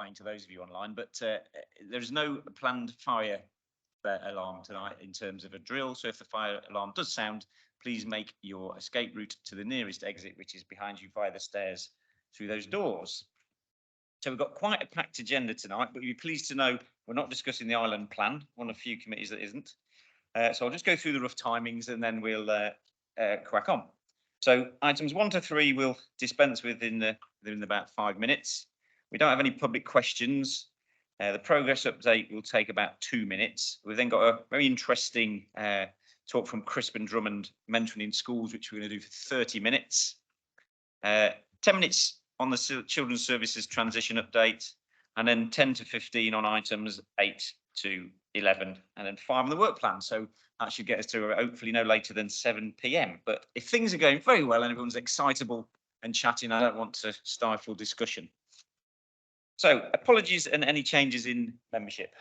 to those of you online, but there's no planned fire alarm tonight in terms of a drill. So if the fire alarm does sound, please make your escape route to the nearest exit, which is behind you via the stairs through those doors. So we've got quite a packed agenda tonight, but you'll be pleased to know we're not discussing the island plan, one of a few committees that isn't. So I'll just go through the rough timings and then we'll crack on. So items 1 to 3 we'll dispense with within about 5 minutes. We don't have any public questions. The progress update will take about 2 minutes. We've then got a very interesting talk from Crispin Drummond, mentoring in schools, which we're going to do for 30 minutes. 10 minutes on the Children's Services transition update, and then 10 to 15 on items 8 to 11, and then 5 on the work plan. So that should get us to hopefully no later than 7 p.m. But if things are going very well and everyone's excitable and chatting, I don't want to stifle discussion. So apologies and any changes in membership.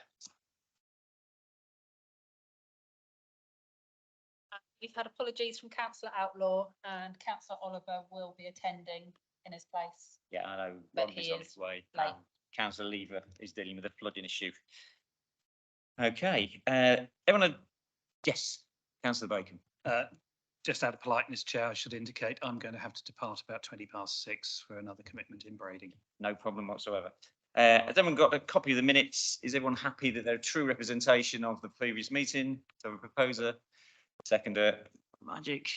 We've had apologies from Councillor Outlaw, and Councillor Oliver will be attending in his place. Yeah, I know. But Rob is he on is his way. late. Councillor Lever is dealing with a flooding issue. Okay. Everyone, yes, Councillor Bacon. Just out of politeness, Chair, I should indicate I'm going to have to depart about 20:06 for another commitment in Brading. No problem whatsoever. Has everyone got a copy of the minutes? Is everyone happy that they're a true representation of the previous meeting? So a proposer, seconder, magic.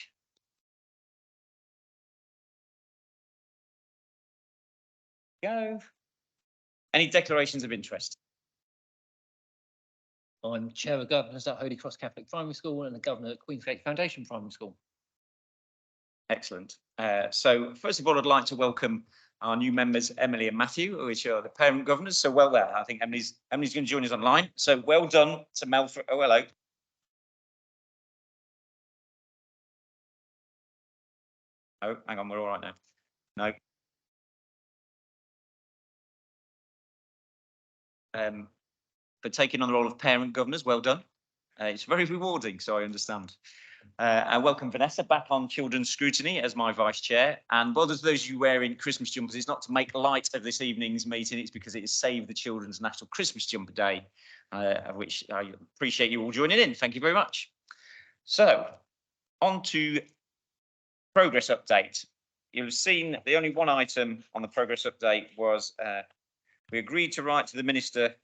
Go. Any declarations of interest? I'm Chair of Governors at Holy Cross Catholic Primary School and the Governor at Queen Fate Foundation Primary School. Excellent. So first of all, I'd like to welcome our new members, Emily and Matthew, which are the parent governors. So well there. I think Emily's going to join us online. So well done to Melford. Oh, hello. Oh, hang on, we're all right now. No. For taking on the role of parent governors, well done. It's very rewarding, so I understand. I welcome Vanessa back on Children's Scrutiny as my vice chair. And well, there's those of you wearing Christmas jumpers, it's not to make light of this evening's meeting, it's because it is Save the Children's National Christmas Jumper Day, of which I appreciate you all joining in. Thank you very much. So, on to progress update. You'll have seen the only one item on the progress update was we agreed to write to the Minister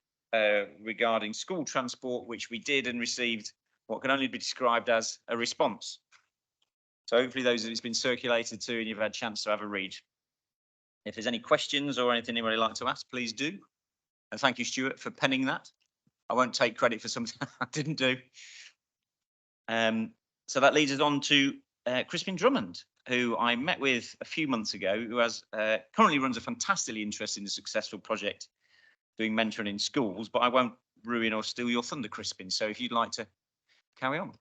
regarding school transport, which we did and received what can only be described as a response. So hopefully those of it's been circulated to and you've had a chance to have a read. If there's any questions or anything anybody would like to ask, please do. And thank you, Stuart, for penning that. I won't take credit for something I didn't do. So that leads us on to Crispin Drummond, who I met with a few months ago, who has currently runs a fantastically interesting and successful project doing mentoring in schools, but I won't ruin or steal your thunder, Crispin. So if you'd like to carry on. Is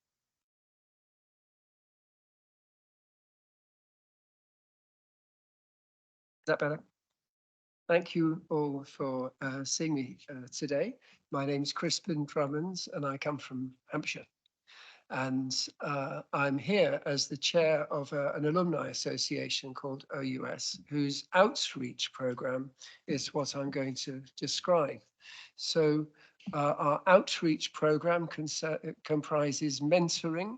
that better? Thank you all for seeing me today. My name is Crispin Drummond and I come from Hampshire. And I'm here as the chair of an alumni association called OUS, whose outreach program is what I'm going to describe. So our outreach program comprises mentoring,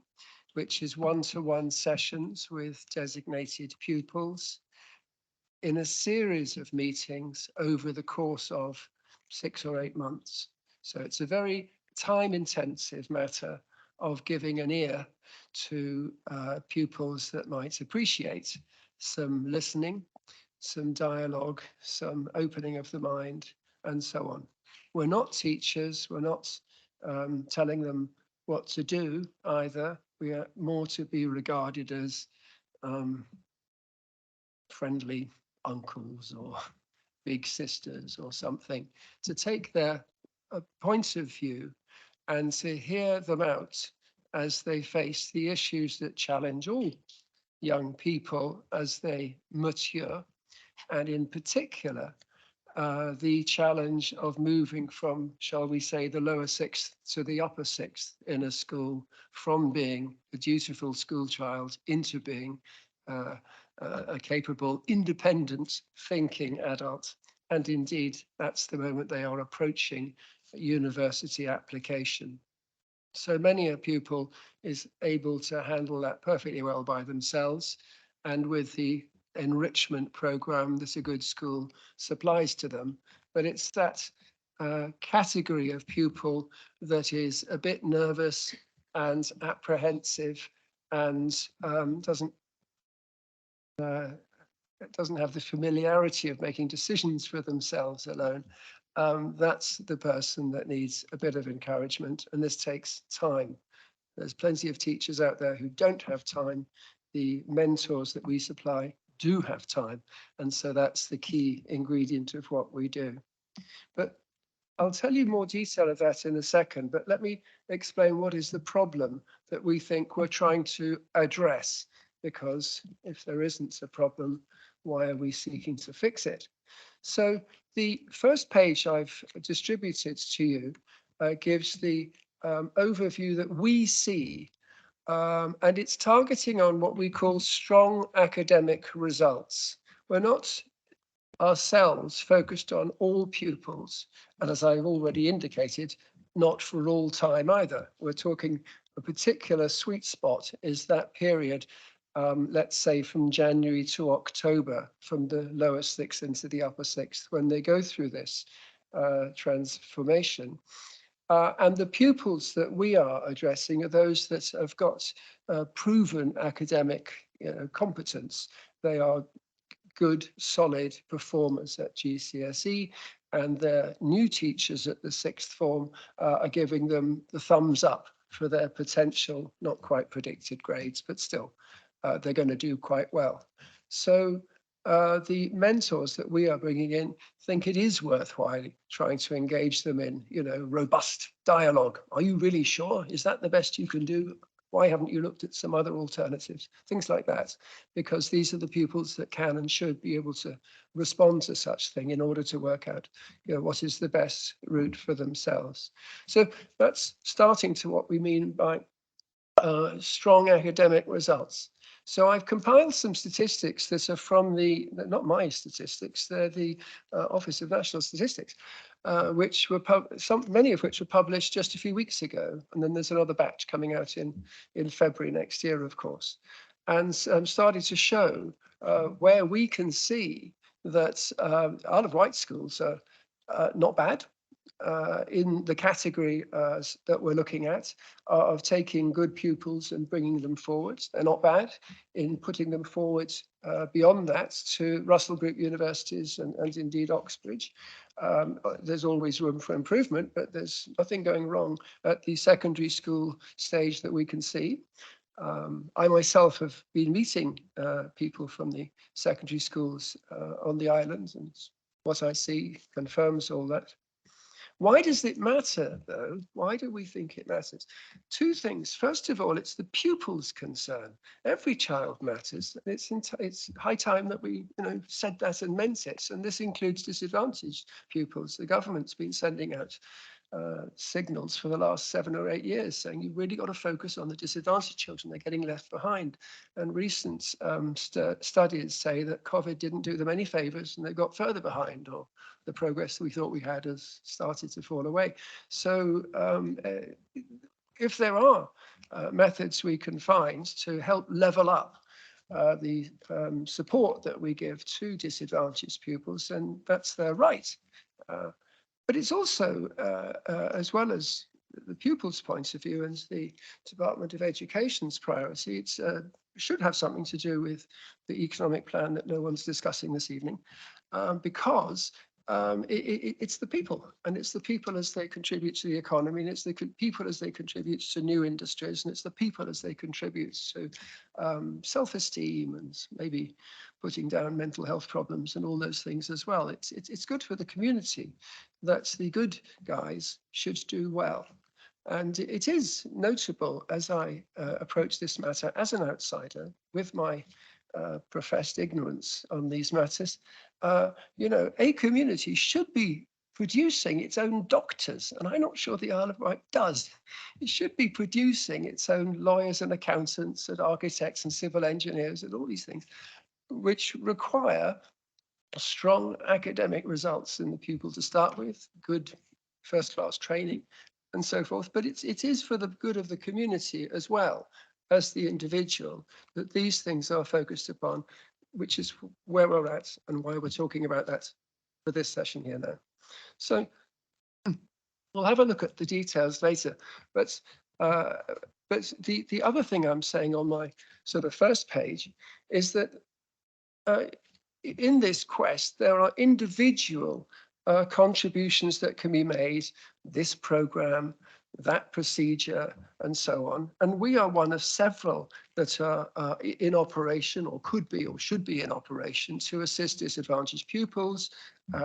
which is one-to-one sessions with designated pupils in a series of meetings over the course of 6 or 8 months. So it's a very time-intensive matter of giving an ear to pupils that might appreciate some listening, some dialogue, some opening of the mind, and so on. We're not teachers, we're not telling them what to do either. We are more to be regarded as friendly uncles or big sisters or something, to take their point of view and to hear them out as they face the issues that challenge all young people as they mature, and in particular, the challenge of moving from, shall we say, the lower sixth to the upper sixth in a school, from being a dutiful school child into being a capable, independent thinking adult And indeed, that's the moment they are approaching university application. So many a pupil is able to handle that perfectly well by themselves, and with the enrichment program that a good school supplies to them. But it's that category of pupil that is a bit nervous and apprehensive and doesn't have the familiarity of making decisions for themselves alone. That's the person that needs a bit of encouragement, and this takes time. There's plenty of teachers out there who don't have time. The mentors that we supply do have time, and so that's the key ingredient of what we do. But I'll tell you more detail of that in a second, but let me explain what is the problem that we think we're trying to address, because if there isn't a problem, why are we seeking to fix it? So the first page I've distributed to you gives the overview that we see, and it's targeting on what we call strong academic results. We're not ourselves focused on all pupils, and as I've already indicated, not for all time either. We're talking a particular sweet spot is that period, let's say from January to October, from the lower sixth into the upper sixth, when they go through this transformation. And the pupils that we are addressing are those that have got proven academic competence. They are good, solid performers at GCSE, and their new teachers at the sixth form are giving them the thumbs up for their potential, not quite predicted grades, but still, they're going to do quite well. So the mentors that we are bringing in think it is worthwhile trying to engage them in, robust dialogue. Are you really sure? Is that the best you can do? Why haven't you looked at some other alternatives? Things like that, because these are the pupils that can and should be able to respond to such thing in order to work out, what is the best route for themselves. So that's starting to what we mean by strong academic results. So I've compiled some statistics that are from not my statistics, they're the Office of National Statistics, which were many of which were published just a few weeks ago. And then there's another batch coming out in February next year, of course. And started to show where we can see that Isle of Wight schools are not bad. In the category that we're looking at of taking good pupils and bringing them forward. They're not bad in putting them forward beyond that to Russell Group universities and indeed Oxbridge. There's always room for improvement, but there's nothing going wrong at the secondary school stage that we can see. I myself have been meeting people from the secondary schools on the island, and what I see confirms all that. Why does it matter, though? Why do we think it matters? Two things. First of all, it's the pupil's concern. Every child matters. It's high time that we, said that and meant it. And this includes disadvantaged pupils. The government's been sending out signals for the last 7 or 8 years saying you've really got to focus on the disadvantaged children. They're getting left behind. And recent studies say that COVID didn't do them any favors and they got further behind, or the progress that we thought we had has started to fall away. So if there are methods we can find to help level up the support that we give to disadvantaged pupils, then that's their right. But it's also, as well as the pupil's point of view and the Department of Education's priority, it should have something to do with the economic plan that no one's discussing this evening, because it's the people, and it's the people as they contribute to the economy, and it's the people as they contribute to new industries, and it's the people as they contribute to self-esteem and maybe putting down mental health problems and all those things as well. It's good for the community that the good guys should do well. And it is notable as I approach this matter as an outsider with my professed ignorance on these matters. A community should be producing its own doctors, and I'm not sure the Isle of Wight does. It should be producing its own lawyers and accountants and architects and civil engineers and all these things, which require strong academic results in the pupil to start with, good first-class training and so forth, but it is for the good of the community as well as the individual that these things are focused upon, which is where we're at and why we're talking about that for this session here now. So we'll have a look at the details later, but the other thing I'm saying on my sort of first page is that in this quest, there are individual contributions that can be made, this program, that procedure, and so on. And we are one of several that are in operation, or could be, or should be in operation, to assist disadvantaged pupils,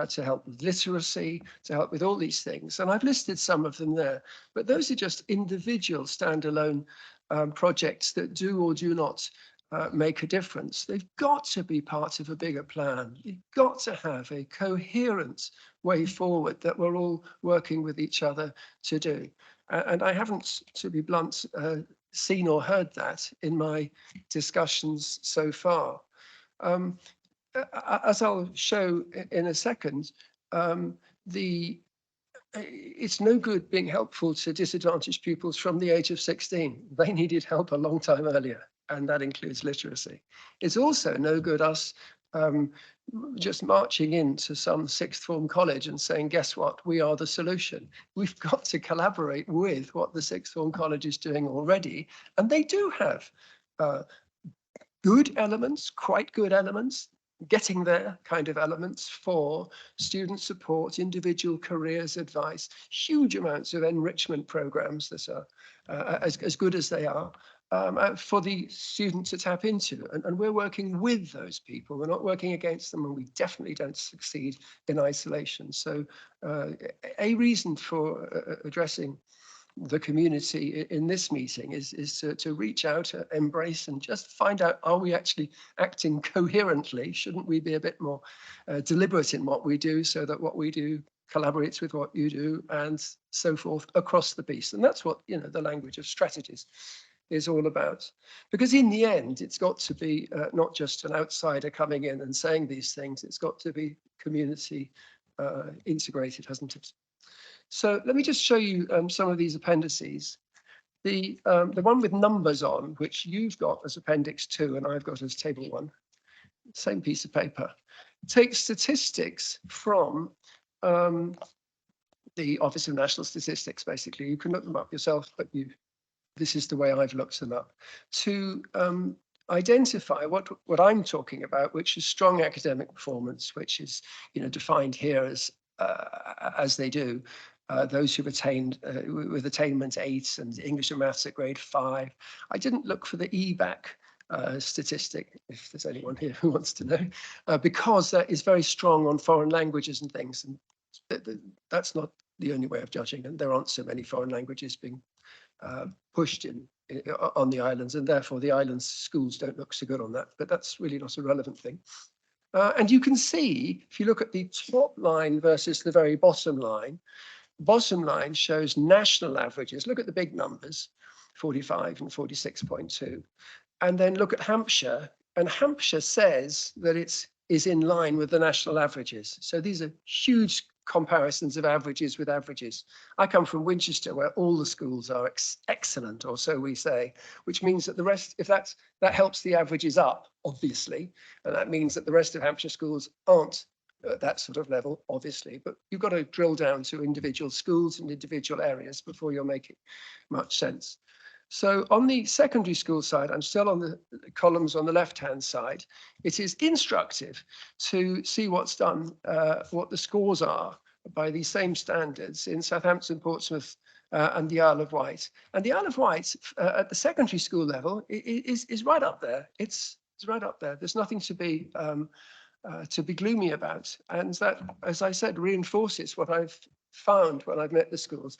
to help with literacy, to help with all these things. And I've listed some of them there, but those are just individual standalone projects that do or do not make a difference. They've got to be part of a bigger plan. You've got to have a coherent way forward that we're all working with each other to do. And I haven't, to be blunt, seen or heard that in my discussions so far. As I'll show in a second, it's no good being helpful to disadvantaged pupils from the age of 16. They needed help a long time earlier, and that includes literacy. It's also no good us just marching into some sixth form college and saying, guess what, we are the solution. We've got to collaborate with what the sixth form college is doing already, and they do have good elements, quite good elements, getting there kind of elements for student support, individual careers advice, huge amounts of enrichment programs that are as good as they are for the student to tap into. And we're working with those people. We're not working against them, and we definitely don't succeed in isolation. So a reason for addressing the community in this meeting is to reach out, embrace, and just find out, are we actually acting coherently? Shouldn't we be a bit more deliberate in what we do, so that what we do collaborates with what you do, and so forth across the piece? And that's what, you know, the language of strategies is all about. Because in the end, it's got to be not just an outsider coming in and saying these things, it's got to be community integrated, hasn't it? So let me just show you some of these appendices. The one with numbers on, which you've got as Appendix 2 and I've got as Table 1, same piece of paper, takes statistics from the Office of National Statistics, basically. You can look them up yourself, but this is the way I've looked them up, to identify what I'm talking about, which is strong academic performance, which is, you know, defined here as they do. Those who've attained with attainment 8 and English and maths at grade 5. I didn't look for the EBAC statistic, if there's anyone here who wants to know, because that is very strong on foreign languages and things. And that's not the only way of judging. And there aren't so many foreign languages being pushed on the islands, and therefore the islands schools don't look so good on that. But that's really not a relevant thing. And you can see, if you look at the top line versus the very bottom line shows national averages. Look at the big numbers, 45 and 46.2. And then look at Hampshire, and Hampshire says that it is in line with the national averages. So these are huge comparisons of averages with averages. I come from Winchester, where all the schools are excellent, or so we say, which means that the rest, if that helps the averages up, obviously, and that means that the rest of Hampshire schools aren't at that sort of level, obviously, but you've got to drill down to individual schools and individual areas before you're making much sense. So on the secondary school side, I'm still on the columns on the left-hand side. It is instructive to see what's done, what the scores are by these same standards in Southampton, Portsmouth, and the Isle of Wight. And the Isle of Wight at the secondary school level is right up there. It's right up there. There's nothing to be gloomy about. And that, as I said, reinforces what I've found when I've met the schools.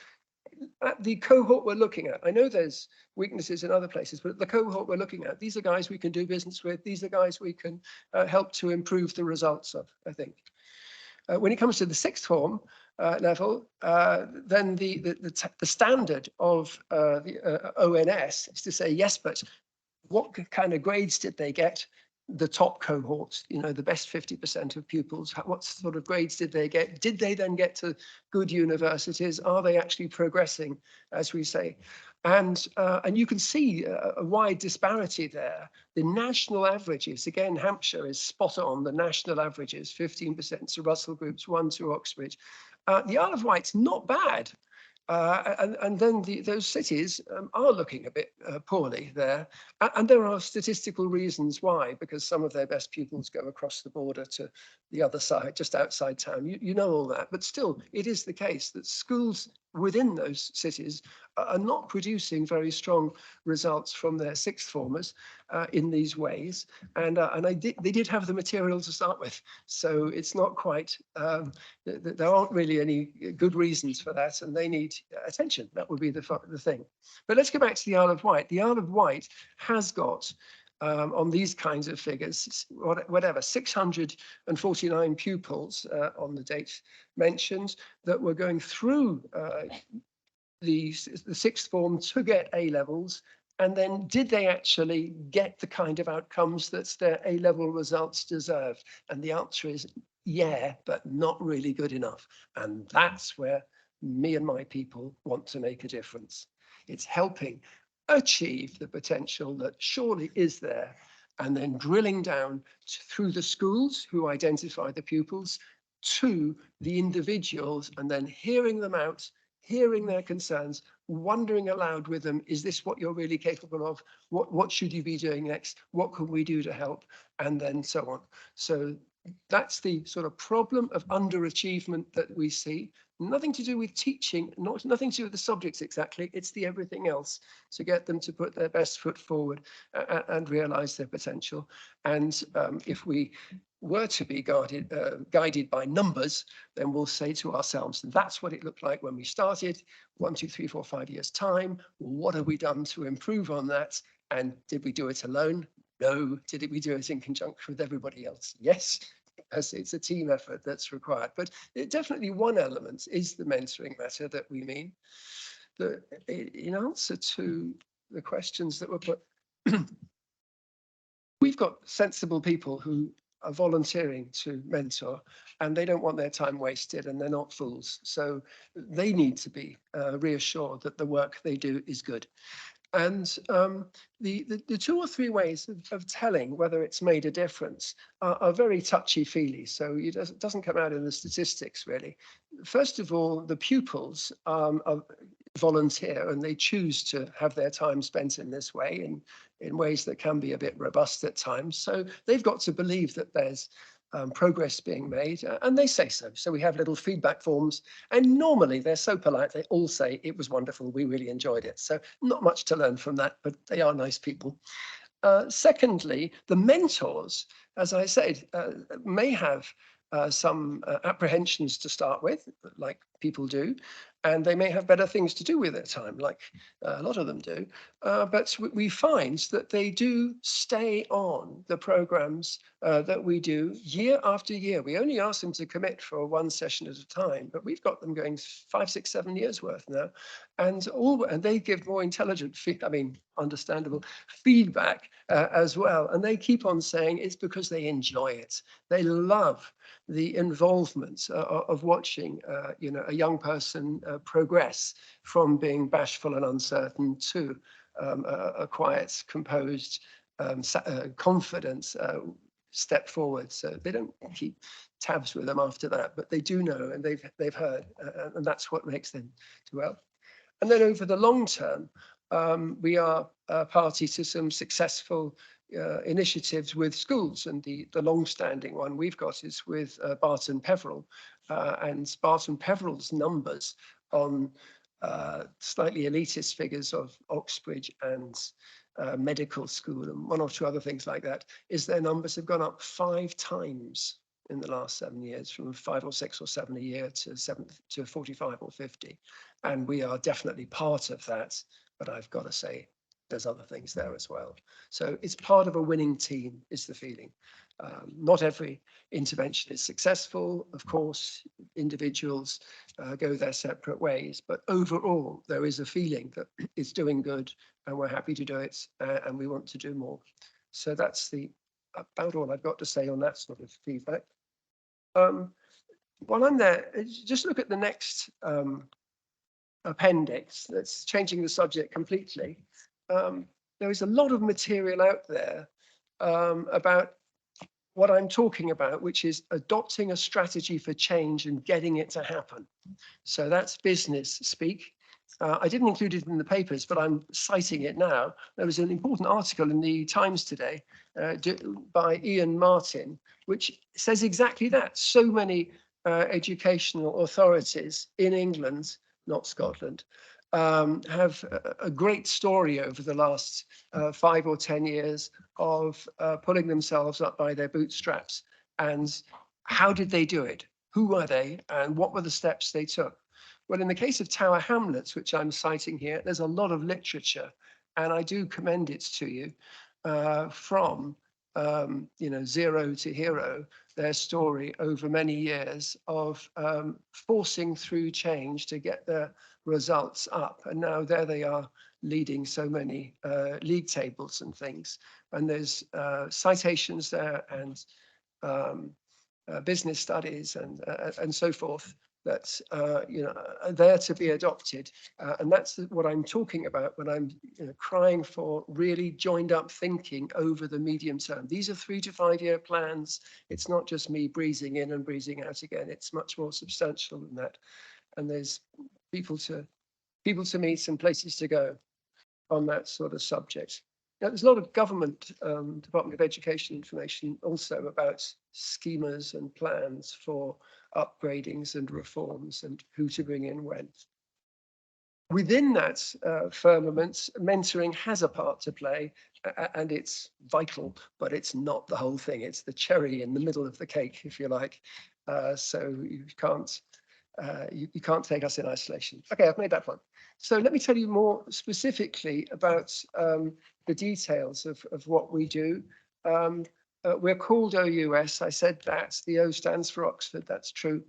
At the cohort we're looking at, I know there's weaknesses in other places, but the cohort we're looking at, these are guys we can do business with. These are guys we can help to improve the results of, I think. When it comes to the sixth form level, then the standard of the ONS is to say, yes, but what kind of grades did they get? the top cohorts, you know, the best 50% of pupils, what sort of grades did they get? Did they then get to good universities? Are they actually progressing, as we say? And you can see a wide disparity there. The national averages, again, Hampshire is spot on. The national averages, 15% to Russell Groups, 1 to Oxbridge. The Isle of Wight's not bad. And then those cities are looking a bit poorly there. And there are statistical reasons why, because some of their best pupils go across the border to the other side, just outside town. You know all that. But still, it is the case that schools within those cities are not producing very strong results from their sixth formers in these ways. And they did have the material to start with. So it's not quite, there aren't really any good reasons for that, and they need attention. That would be the thing. But let's go back to the Isle of Wight. The Isle of Wight has got, on these kinds of figures, whatever, 649 pupils on the date mentioned that were going through the sixth form to get A levels. And then did they actually get the kind of outcomes that their A-level results deserved? And the answer is yeah, but not really good enough. And that's where me and my people want to make a difference. It's helping achieve the potential that surely is there, and then drilling down through the schools who identify the pupils to the individuals, and then hearing them out, hearing their concerns, wondering aloud with them, is this what you're really capable of? What should you be doing next? What can we do to help? And then so on. So that's the sort of problem of underachievement that we see. Nothing to do with teaching, nothing to do with the subjects exactly. It's the everything else to get them to put their best foot forward and realize their potential. And if we were to be guided by numbers, then we'll say to ourselves, that's what it looked like when we started, 1, 2, 3, 4, 5 years time. What have we done to improve on that? And did we do it alone? No. Did we do it in conjunction with everybody else? Yes, as it's a team effort that's required. But definitely one element is the mentoring matter that we mean. In answer to the questions that were put, we've got sensible people who are volunteering to mentor, and they don't want their time wasted, and they're not fools. So they need to be reassured that the work they do is good. And the 2 or 3 ways of telling whether it's made a difference are very touchy-feely. So it doesn't come out in the statistics, really. First of all, the pupils are volunteer, and they choose to have their time spent in this way, in ways that can be a bit robust at times. So they've got to believe that there's progress being made, and they say so. So we have little feedback forms, and normally they're so polite, they all say it was wonderful, we really enjoyed it. So not much to learn from that, but they are nice people. Secondly, the mentors, as I said, may have some apprehensions to start with, like people do, and they may have better things to do with their time, like a lot of them do. But we find that they do stay on the programs that we do year after year. We only ask them to commit for 1 session at a time, but we've got them going 5, 6, 7 years worth now. And they give more intelligent, understandable feedback as well. And they keep on saying it's because they enjoy it. They love the involvement of watching, a young person progress from being bashful and uncertain to a quiet, composed, confident step forward. So they don't keep tabs with them after that, but they do know, and they've heard, and that's what makes them do well. And then over the long term, we are party to some successful initiatives with schools, and the long-standing one we've got is with Barton Peveril, and Barton Peveril's numbers on slightly elitist figures of Oxbridge and medical school and 1 or 2 other things like that, is their numbers have gone up 5 times in the last 7 years, from 5 or 6 or 7 a year to 45 or 50. And we are definitely part of that, but I've got to say, there's other things there as well. So it's part of a winning team, is the feeling. Not every intervention is successful. Of course, individuals go their separate ways, but overall, there is a feeling that it's doing good, and we're happy to do it, and we want to do more. So that's the about all I've got to say on that sort of feedback. While I'm there, just look at the next appendix that's changing the subject completely. There is a lot of material out there about what I'm talking about, which is adopting a strategy for change and getting it to happen. So that's business speak. I didn't include it in the papers, but I'm citing it now. There was an important article in the Times today by Ian Martin, which says exactly that. So many educational authorities in England, not Scotland, have a great story over the last 5 or 10 years of pulling themselves up by their bootstraps. And how did they do it? Who were they? And what were the steps they took? Well, in the case of Tower Hamlets, which I'm citing here, there's a lot of literature, and I do commend it to you from zero to hero, their story over many years of forcing through change to get the results up. And now there they are leading so many league tables and things. And there's citations there and business studies and so forth that are there to be adopted, and that's what I'm talking about when I'm crying for really joined up thinking over the medium term. These are 3 to 5 year plans. It's not just me breezing in and breezing out again. It's much more substantial than that, and there's people to meet and places to go on that sort of subject. Now, there's a lot of government Department of Education information also about schemas and plans for upgradings and reforms and who to bring in when. Within that firmament, mentoring has a part to play, and it's vital, but it's not the whole thing. It's the cherry in the middle of the cake, if you like. So you can't take us in isolation. Okay, I've made that one. So let me tell you more specifically about the details of what we do. We're called OUS. I said that. The O stands for Oxford. That's true.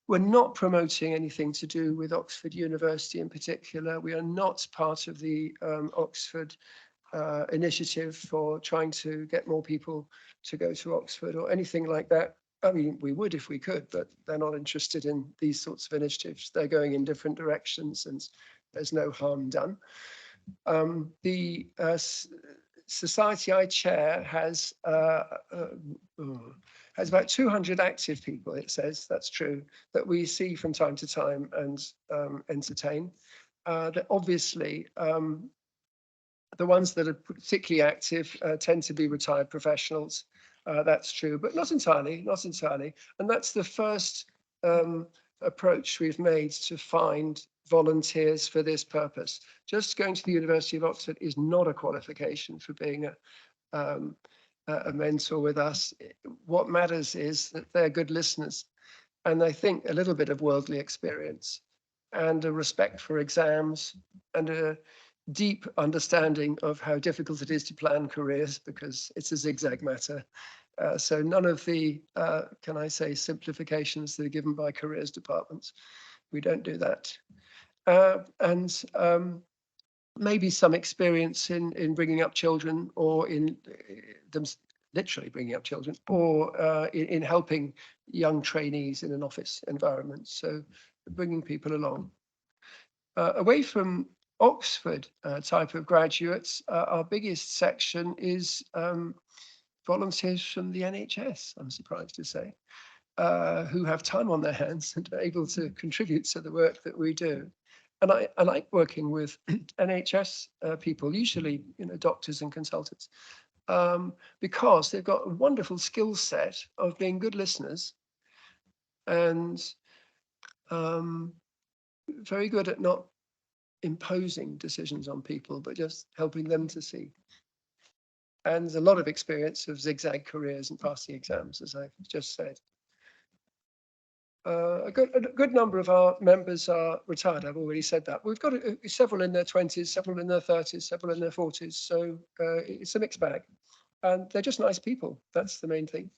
We're not promoting anything to do with Oxford University in particular. We are not part of the Oxford initiative for trying to get more people to go to Oxford or anything like that. I mean, we would if we could, but they're not interested in these sorts of initiatives. They're going in different directions and there's no harm done. The society I chair has about 200 active people, it says, that's true, that we see from time to time and entertain. That obviously, the ones that are particularly active tend to be retired professionals. That's true, but not entirely, not entirely. And that's the first approach we've made to find volunteers for this purpose. Just going to the University of Oxford is not a qualification for being a mentor with us. What matters is that they're good listeners, and I think a little bit of worldly experience and a respect for exams and a deep understanding of how difficult it is to plan careers, because it's a zigzag matter. So none of the, can I say, simplifications that are given by careers departments. We don't do that. And maybe some experience in bringing up children, or in them literally bringing up children, or in helping young trainees in an office environment. So bringing people along. Away from Oxford type of graduates, our biggest section is volunteers from the NHS, I'm surprised to say, who have time on their hands and are able to contribute to the work that we do. And I like working with NHS people, usually doctors and consultants, because they've got a wonderful skill set of being good listeners and very good at not imposing decisions on people, but just helping them to see. And a lot of experience of zigzag careers and passing exams, as I've just said. A good number of our members are retired. I've already said that. We've got several in their 20s, several in their 30s, several in their 40s. So it's a mixed bag. And they're just nice people. That's the main thing.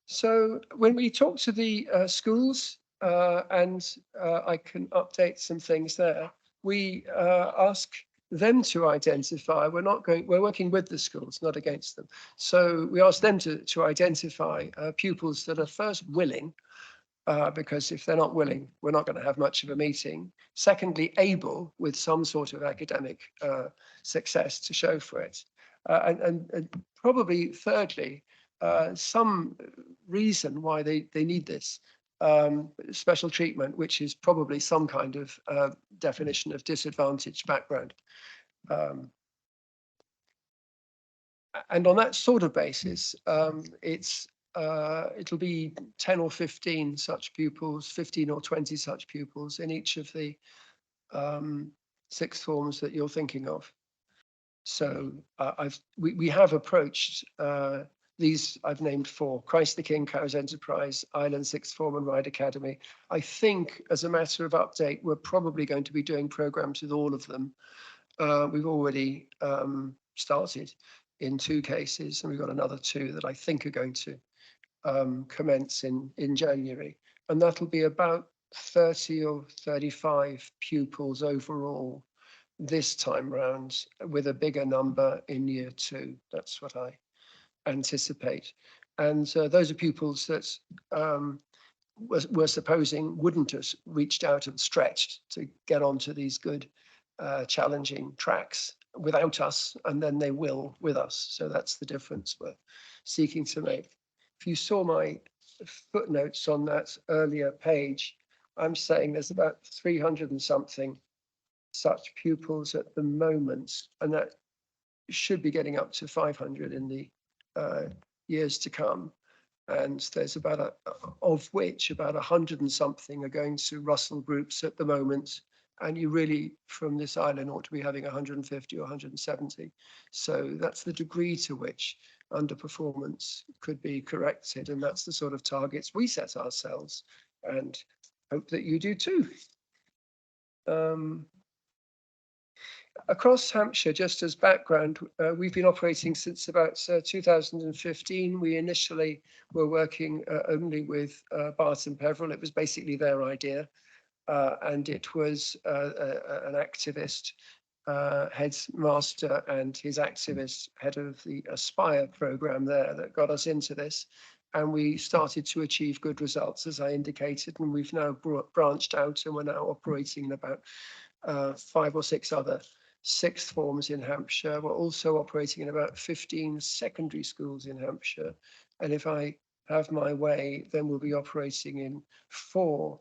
So when we talk to the schools, and I can update some things there, we ask them to identify, we're working with the schools, not against them. So we ask them to identify pupils that are first willing, because if they're not willing, we're not going to have much of a meeting. Secondly, able with some sort of academic success to show for it. And probably thirdly, some reason why they need this special treatment, which is probably some kind of definition of disadvantaged background. And on that sort of basis, it'll be 10 or 15 such pupils, 15 or 20 such pupils in each of the sixth forms that you're thinking of. So we have approached these I've named 4: Christ the King, Cowes Enterprise, Island Sixth Form and Ride Academy. I think as a matter of update, we're probably going to be doing programs with all of them. We've already started in 2 cases, and we've got another 2 that I think are going to commence in January. And that'll be about 30 or 35 pupils overall this time round, with a bigger number in year 2. That's what I anticipate. And those are pupils that we're supposing wouldn't have reached out and stretched to get onto these good challenging tracks without us, and then they will with us. So that's the difference we're seeking to make. If you saw my footnotes on that earlier page, I'm saying there's about 300 and something such pupils at the moment, and that should be getting up to 500 in the years to come. And there's about of which about 100 and something are going to Russell groups at the moment. And you really, from this island, ought to be having 150 or 170. So that's the degree to which underperformance could be corrected. And that's the sort of targets we set ourselves, and hope that you do too. Across Hampshire, just as background, we've been operating since about 2015. We initially were working only with Bart and Peveril. It was basically their idea. And it was an activist headmaster and his activist head of the Aspire program there that got us into this. And we started to achieve good results, as I indicated, and we've now branched out, and we're now operating in about 5 or 6 other sixth forms in Hampshire. We're also operating in about 15 secondary schools in Hampshire. And if I have my way, then we'll be operating in 4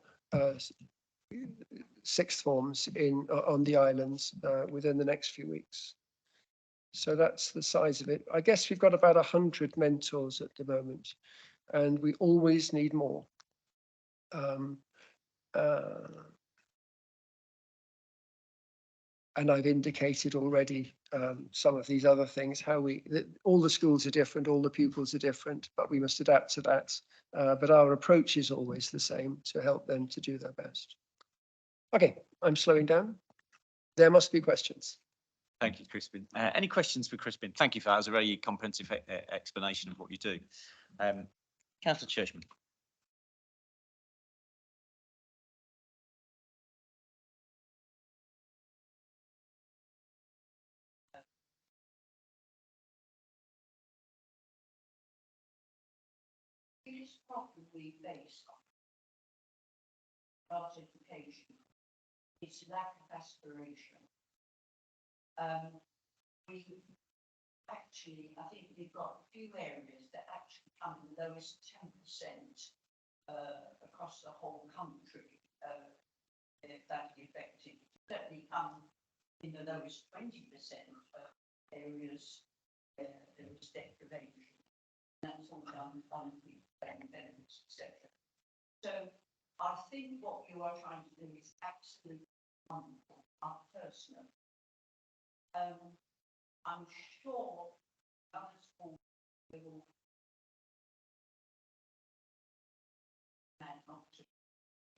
sixth forms on the islands within the next few weeks. So that's the size of it. I guess we've got about 100 mentors at the moment, and we always need more. And I've indicated already some of these other things, how all the schools are different, all the pupils are different, but we must adapt to that. But our approach is always the same, to help them to do their best. Okay, I'm slowing down. There must be questions. Thank you, Crispin. Any questions for Crispin? Thank you for that. It was a very comprehensive explanation of what you do. Councillor Churchman. It is probably based on education. It's lack of aspiration. We actually, I think we've got a few areas that actually come in the lowest 10% across the whole country. If that effective, certainly come in the lowest 20% of areas where there is deprivation. That's all done on the benefits, etc. So I think what you are trying to do is absolutely wonderful, personal. I'm sure other schools will not to.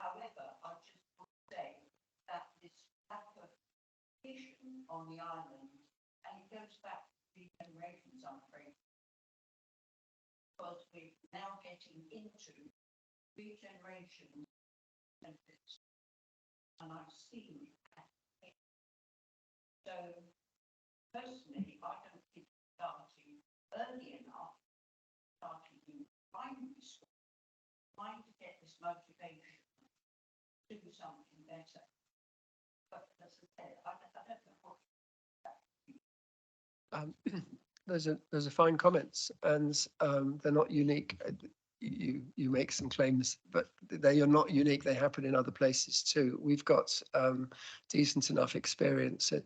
However, I just want to say that this lack of vision on the island, and it goes back to 3 generations, I'm afraid. Because we're now getting into 3 generations benefits, and I've seen So personally, I don't think starting early enough, starting in primary school, trying to get this motivation to do something better. But as I said, I don't know what. Those are fine comments, and they're not unique. You make some claims, but they are not unique. They happen in other places too. We've got decent enough experience in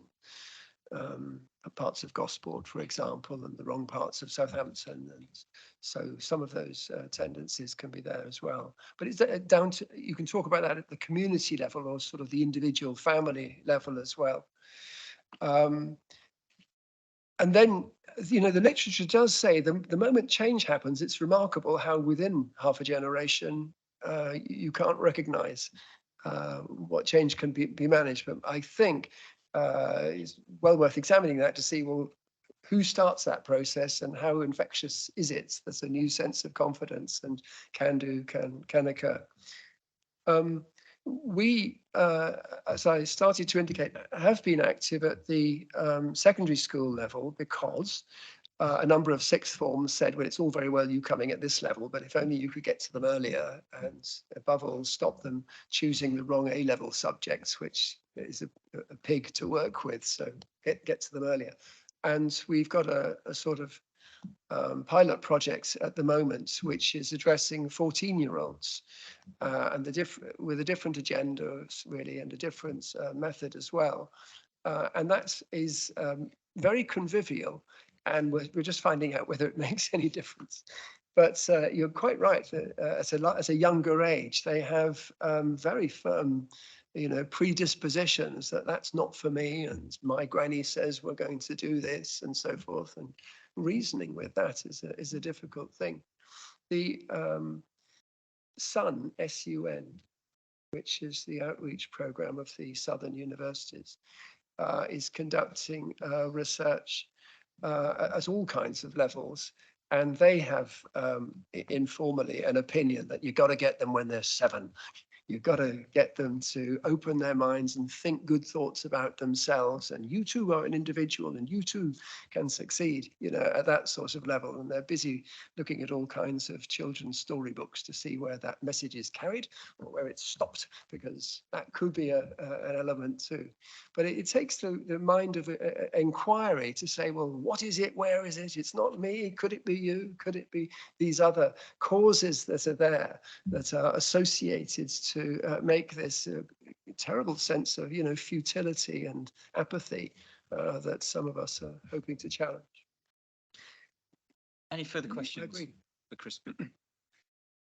parts of Gosport, for example, and the wrong parts of Southampton, and so some of those tendencies can be there as well. But it's down to, you can talk about that at the community level or sort of the individual family level as well. And then, you know, the literature does say the moment change happens, it's remarkable how within half a generation, you can't recognize what change can be managed. But I think it's well worth examining that to see, well, who starts that process and how infectious is it? There's a new sense of confidence and can occur. We, as I started to indicate, have been active at the secondary school level because a number of sixth forms said, well, it's all very well you coming at this level, but if only you could get to them earlier, and above all, stop them choosing the wrong A-level subjects, which is a pig to work with. So get to them earlier. And we've got a sort of pilot project at the moment, which is addressing 14-year-olds and with a different agenda, really, and a different method as well. And that is very convivial, and we're just finding out whether it makes any difference. But you're quite right. At a younger age, they have very firm, you know, predispositions that's not for me, and my granny says we're going to do this, and so forth. And reasoning with that is a difficult thing. The SUN, S-U-N, which is the outreach program of the Southern universities, is conducting research at all kinds of levels. And they have informally an opinion that you've got to get them when they're 7. You've got to get them to open their minds and think good thoughts about themselves. And you too are an individual, and you too can succeed, you know, at that sort of level. And they're busy looking at all kinds of children's storybooks to see where that message is carried or where it's stopped, because that could be an element too. But it takes the mind of inquiry to say, well, what is it? Where is it? It's not me. Could it be you? Could it be these other causes that are there, that are associated to make this terrible sense of, you know, futility and apathy that some of us are hoping to challenge. Any further questions I agree. for Crispin?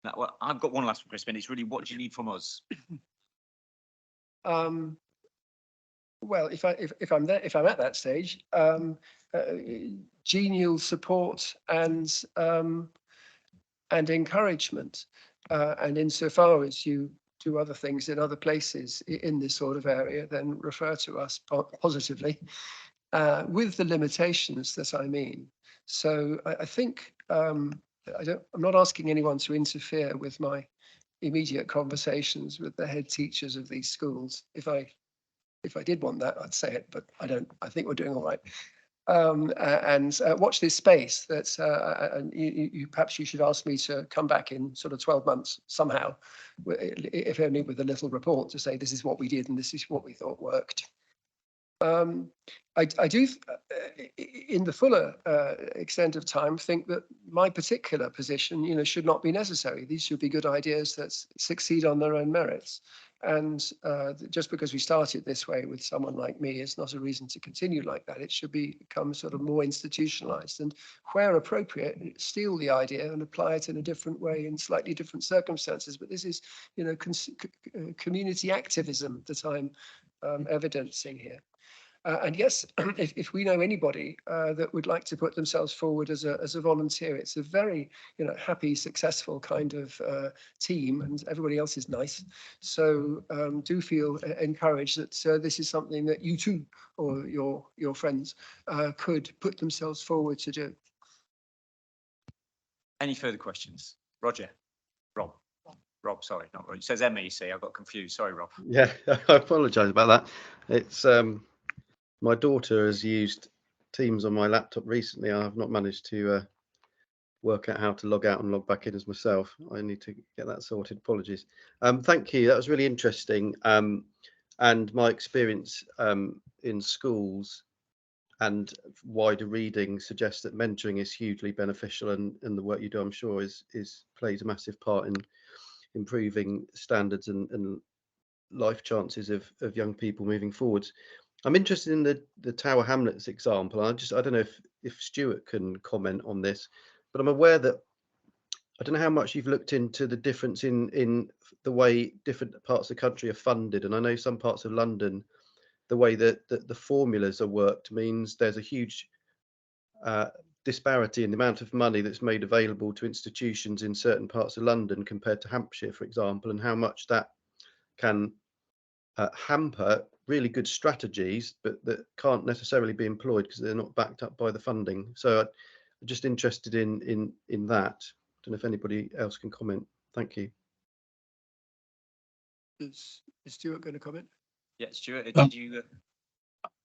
Now, well, I've got one last one, Crispin. It's really, what do you need from us? Well, if I'm there, if I'm at that stage, genial support and encouragement, and insofar as you do other things in other places in this sort of area, then refer to us positively, with the limitations that I mean. So I think I'm not asking anyone to interfere with my immediate conversations with the head teachers of these schools. If I did want that, I'd say it, but I don't. I think we're doing all right. And watch this space. That and perhaps you should ask me to come back in sort of 12 months somehow, if only with a little report to say this is what we did and this is what we thought worked. I do, in the fuller extent of time, think that my particular position, you know, should not be necessary. These should be good ideas that succeed on their own merits. And just because we started this way with someone like me is not a reason to continue like that. It should become sort of more institutionalized, and where appropriate, steal the idea and apply it in a different way in slightly different circumstances. But this is, you know, community activism that I'm evidencing here. And yes, if we know anybody that would like to put themselves forward as a volunteer, it's a very, you know, happy, successful kind of team, and everybody else is nice. So do feel encouraged that this is something that you too, or your friends, could put themselves forward to do. Any further questions? Roger, Rob, sorry, not Roger. It says Emma, you see, I got confused. Sorry, Rob. Yeah, I apologise about that. It's My daughter has used Teams on my laptop recently. I have not managed to work out how to log out and log back in as myself. I need to get that sorted. Apologies. Thank you. That was really interesting. And my experience in schools and wider reading suggests that mentoring is hugely beneficial, and the work you do, I'm sure, plays a massive part in improving standards and life chances of young people moving forwards. I'm interested in the Tower Hamlets example. I don't know if Stuart can comment on this, but I'm aware that I don't know how much you've looked into the difference in the way different parts of the country are funded, and I know some parts of London, the way that the formulas are worked means there's a huge disparity in the amount of money that's made available to institutions in certain parts of London compared to Hampshire, for example, and how much that can hamper really good strategies, but that can't necessarily be employed because they're not backed up by the funding. So I'm just interested in that. I don't know if anybody else can comment. Thank you. Is Stuart going to comment? Yeah, Stuart, did you?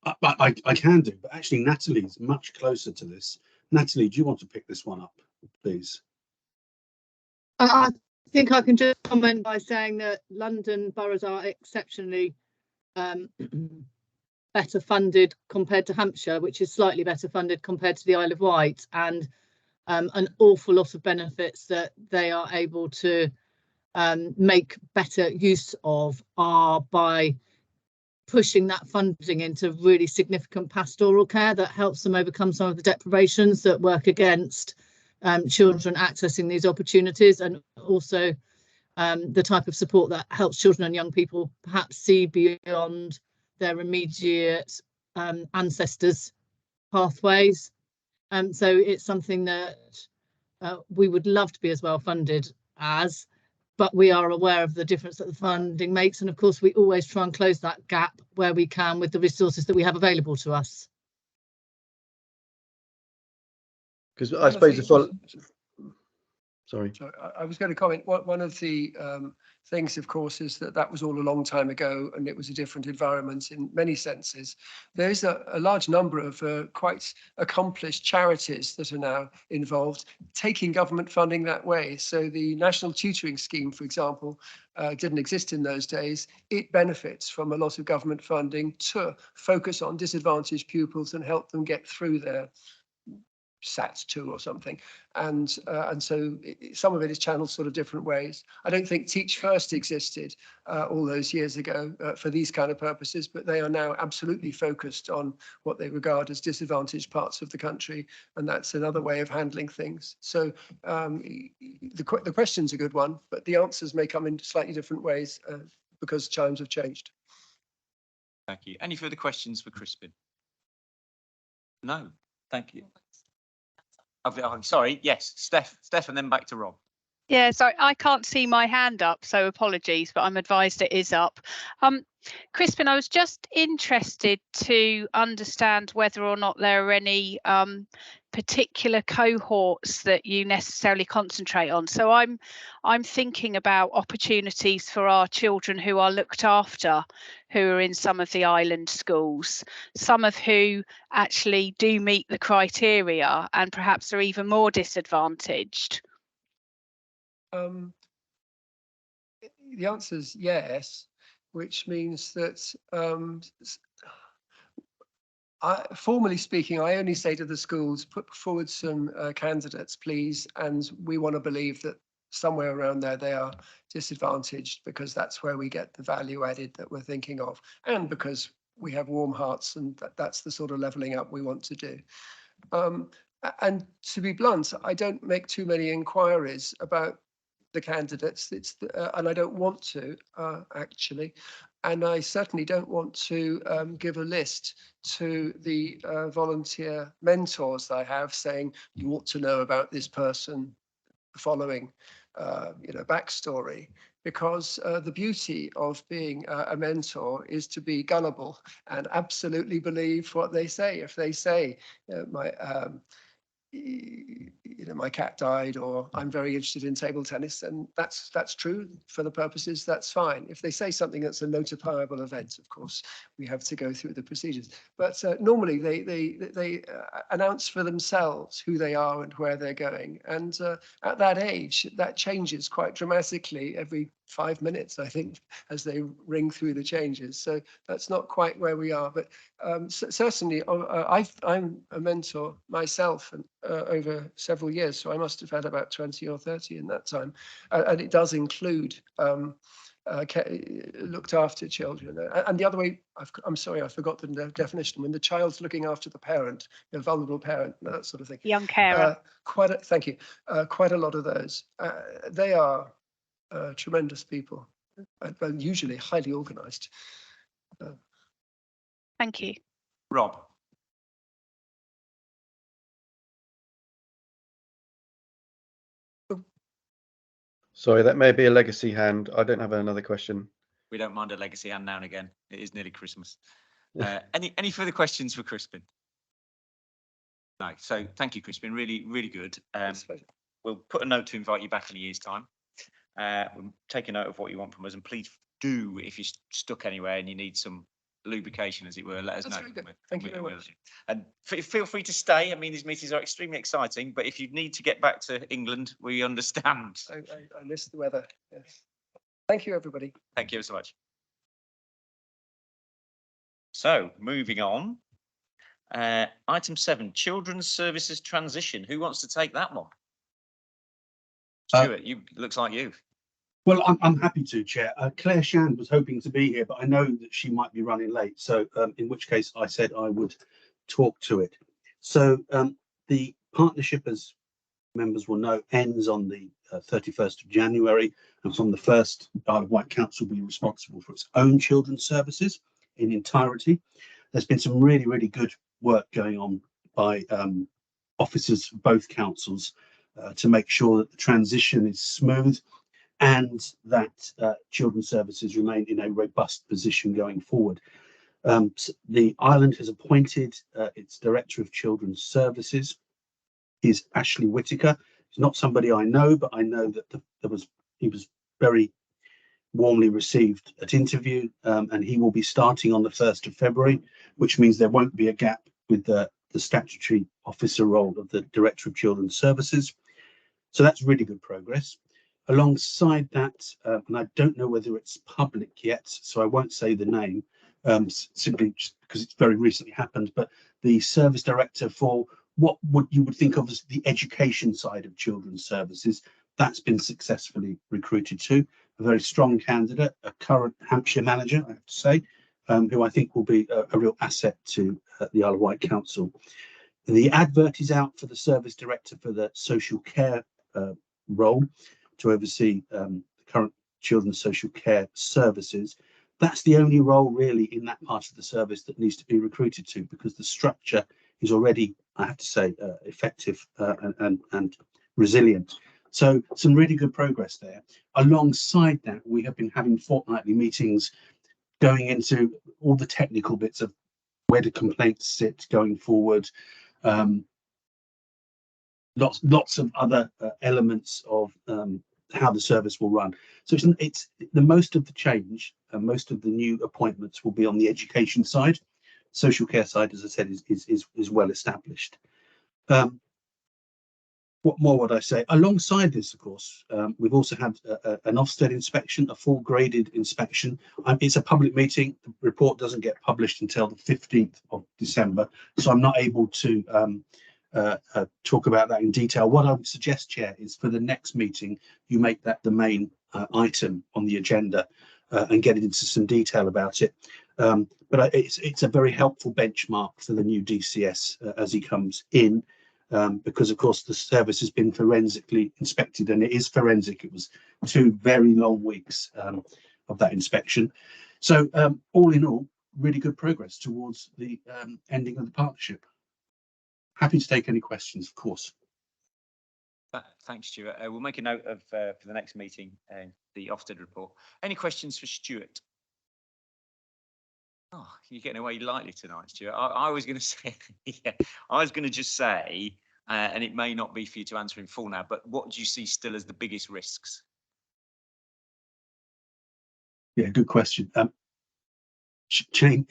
I can do, but actually Natalie's much closer to this. Natalie, do you want to pick this one up, please? I think I can just comment by saying that London boroughs are exceptionally better funded compared to Hampshire, which is slightly better funded compared to the Isle of Wight, and an awful lot of benefits that they are able to make better use of are by pushing that funding into really significant pastoral care that helps them overcome some of the deprivations that work against children accessing these opportunities, and also the type of support that helps children and young people perhaps see beyond their immediate ancestors' pathways. So it's something that we would love to be as well funded as, but we are aware of the difference that the funding makes. And of course, we always try and close that gap where we can with the resources that we have available to us. Because I suppose Sorry. So I was going to comment. One of the things, of course, is that was all a long time ago, and it was a different environment in many senses. There is a large number of quite accomplished charities that are now involved, taking government funding that way. So the National Tutoring Scheme, for example, didn't exist in those days. It benefits from a lot of government funding to focus on disadvantaged pupils and help them get through their SAT2 or something, and so some of it is channeled sort of different ways. I don't think Teach First existed all those years ago for these kind of purposes, but they are now absolutely focused on what they regard as disadvantaged parts of the country, and that's another way of handling things. So the question's a good one, but the answers may come in slightly different ways because times have changed. Thank you. Any further questions for Crispin? No. Thank you. I'm sorry. Yes, Steph, and then back to Rob. Yeah, sorry, I can't see my hand up, so apologies, but I'm advised it is up. Crispin, I was just interested to understand whether or not there are any particular cohorts that you necessarily concentrate on. So I'm thinking about opportunities for our children who are looked after, who are in some of the island schools, some of who actually do meet the criteria and perhaps are even more disadvantaged. The answer is yes, which means that formally speaking, I only say to the schools, put forward some candidates, please, and we want to believe that somewhere around there they are disadvantaged, because that's where we get the value added that we're thinking of, and because we have warm hearts, and that's the sort of levelling up we want to do. And to be blunt, I don't make too many inquiries about the candidates. And I don't want to actually, and I certainly don't want to give a list to the volunteer mentors that I have saying you ought to know about this person, the following backstory, because the beauty of being a mentor is to be gullible and absolutely believe what they say. If they say you know, my cat died, or I'm very interested in table tennis, and that's true for the purposes, that's fine. If they say something that's a notifiable event, of course, we have to go through the procedures. But normally they announce for themselves who they are and where they're going. And at that age, that changes quite dramatically every 5 minutes, I think, as they ring through the changes. So that's not quite where we are. But certainly, I'm a mentor myself and, over several years. So I must have had about 20 or 30 in that time. And it does include looked after children. And the other way, I'm sorry, I forgot the definition. When the child's looking after the parent, a vulnerable parent, that sort of thing. Young carer. Thank you. Quite a lot of those. They are tremendous people, and usually highly organised. Thank you. Rob. Sorry, that may be a legacy hand. I don't have another question. We don't mind a legacy hand now and again. It is nearly Christmas. Any further questions for Crispin? No. So thank you, Crispin. Really, really good. We'll put a note to invite you back in a year's time. We'll take a note of what you want from us, and please do, if you're stuck anywhere and you need some lubrication, as it were, let us know. Thank you very much. And feel free to stay. I mean, these meetings are extremely exciting, but if you need to get back to England, we understand. I miss the weather. Yes. Thank you, everybody. Thank you so much. So moving on, item 7, children's services transition. Who wants to take that one? Stuart, you looks like you. Well, I'm happy to, Chair. Claire Shand was hoping to be here, but I know that she might be running late. So in which case I said I would talk to it. So the partnership, as members will know, ends on the 31st of January. And from the 1st, Isle of Wight Council will be responsible for its own children's services in entirety. There's been some really, really good work going on by officers of both councils to make sure that the transition is smooth and that children's services remain in a robust position going forward. The island has appointed its Director of Children's Services, is Ashley Whitaker. He's not somebody I know, but I know that he was very warmly received at interview, and he will be starting on the 1st of February, which means there won't be a gap with the statutory officer role of the Director of Children's Services. So that's really good progress. Alongside that, and I don't know whether it's public yet, so I won't say the name, simply just because it's very recently happened, but the service director for what you would think of as the education side of children's services, that's been successfully recruited too. A very strong candidate, a current Hampshire manager, I have to say, who I think will be a real asset to the Isle of Wight Council. The advert is out for the service director for the social care role, to oversee the current children's social care services. That's the only role really in that part of the service that needs to be recruited to, because the structure is already, I have to say, effective and resilient. So some really good progress there. Alongside that, we have been having fortnightly meetings going into all the technical bits of where do complaints sit going forward, lots of other elements of how the service will run. So it's the most of the change and most of the new appointments will be on the education side. Social care side, as I said, is well established. What more would I say? Alongside this, of course, we've also had an Ofsted inspection, a full graded inspection. It's a public meeting. The report doesn't get published until the 15th of December, so I'm not able to talk about that in detail. What I would suggest, Chair, is for the next meeting, you make that the main item on the agenda and get into some detail about it. But it's a very helpful benchmark for the new DCS as he comes in, because, of course, the service has been forensically inspected, and it is forensic. It was 2 very long weeks of that inspection. So all in all, really good progress towards the ending of the partnership. Happy to take any questions, of course. Thanks, Stuart. We'll make a note of for the next meeting, the Ofsted report. Any questions for Stuart? Oh, you're getting away lightly tonight, Stuart. I was going to say, yeah, I was going to just say, and it may not be for you to answer in full now, but what do you see still as the biggest risks? Yeah, good question.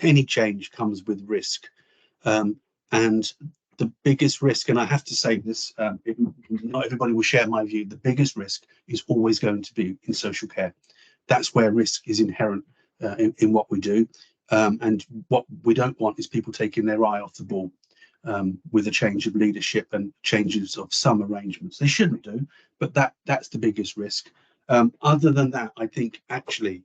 Any change comes with risk, and the biggest risk, and I have to say this, not everybody will share my view, the biggest risk is always going to be in social care. That's where risk is inherent in what we do, and what we don't want is people taking their eye off the ball with a change of leadership and changes of some arrangements. They shouldn't do, but that's the biggest risk. Other than that, I think actually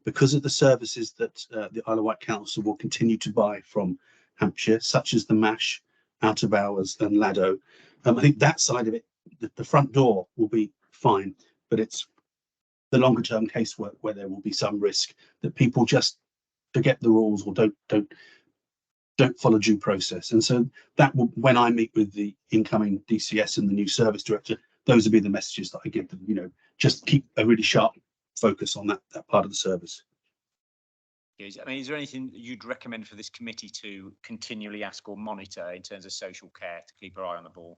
because of the services that the Isle of Wight Council will continue to buy from Hampshire, such as the MASH, out of hours and Lado, I think that side of it, the front door will be fine, but it's the longer term casework where there will be some risk that people just forget the rules or don't follow due process. And so that will, when I meet with the incoming DCS and the new service director, those will be the messages that I give them. You know, just keep a really sharp focus on that part of the service. I mean, is there anything you'd recommend for this committee to continually ask or monitor in terms of social care to keep our eye on the ball?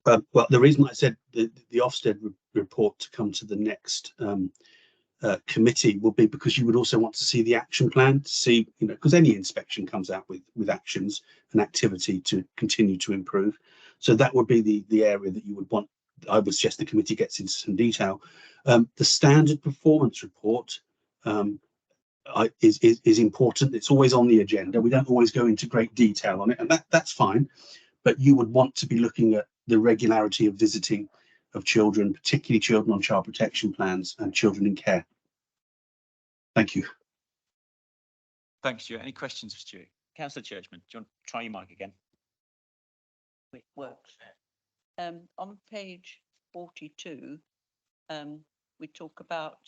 Well, the reason I said the Ofsted report to come to the next committee will be because you would also want to see the action plan to see, you know, because any inspection comes out with actions and activity to continue to improve. So that would be the area that you would want. I would suggest the committee gets into some detail. The standard performance report is important. It's always on the agenda. We don't always go into great detail on it, and that's fine. But you would want to be looking at the regularity of visiting of children, particularly children on child protection plans and children in care. Thank you. Thanks, Stuart. Any questions for Stuart? Councillor Churchman, do you want to try your mic again? It works. On page 42, we talk about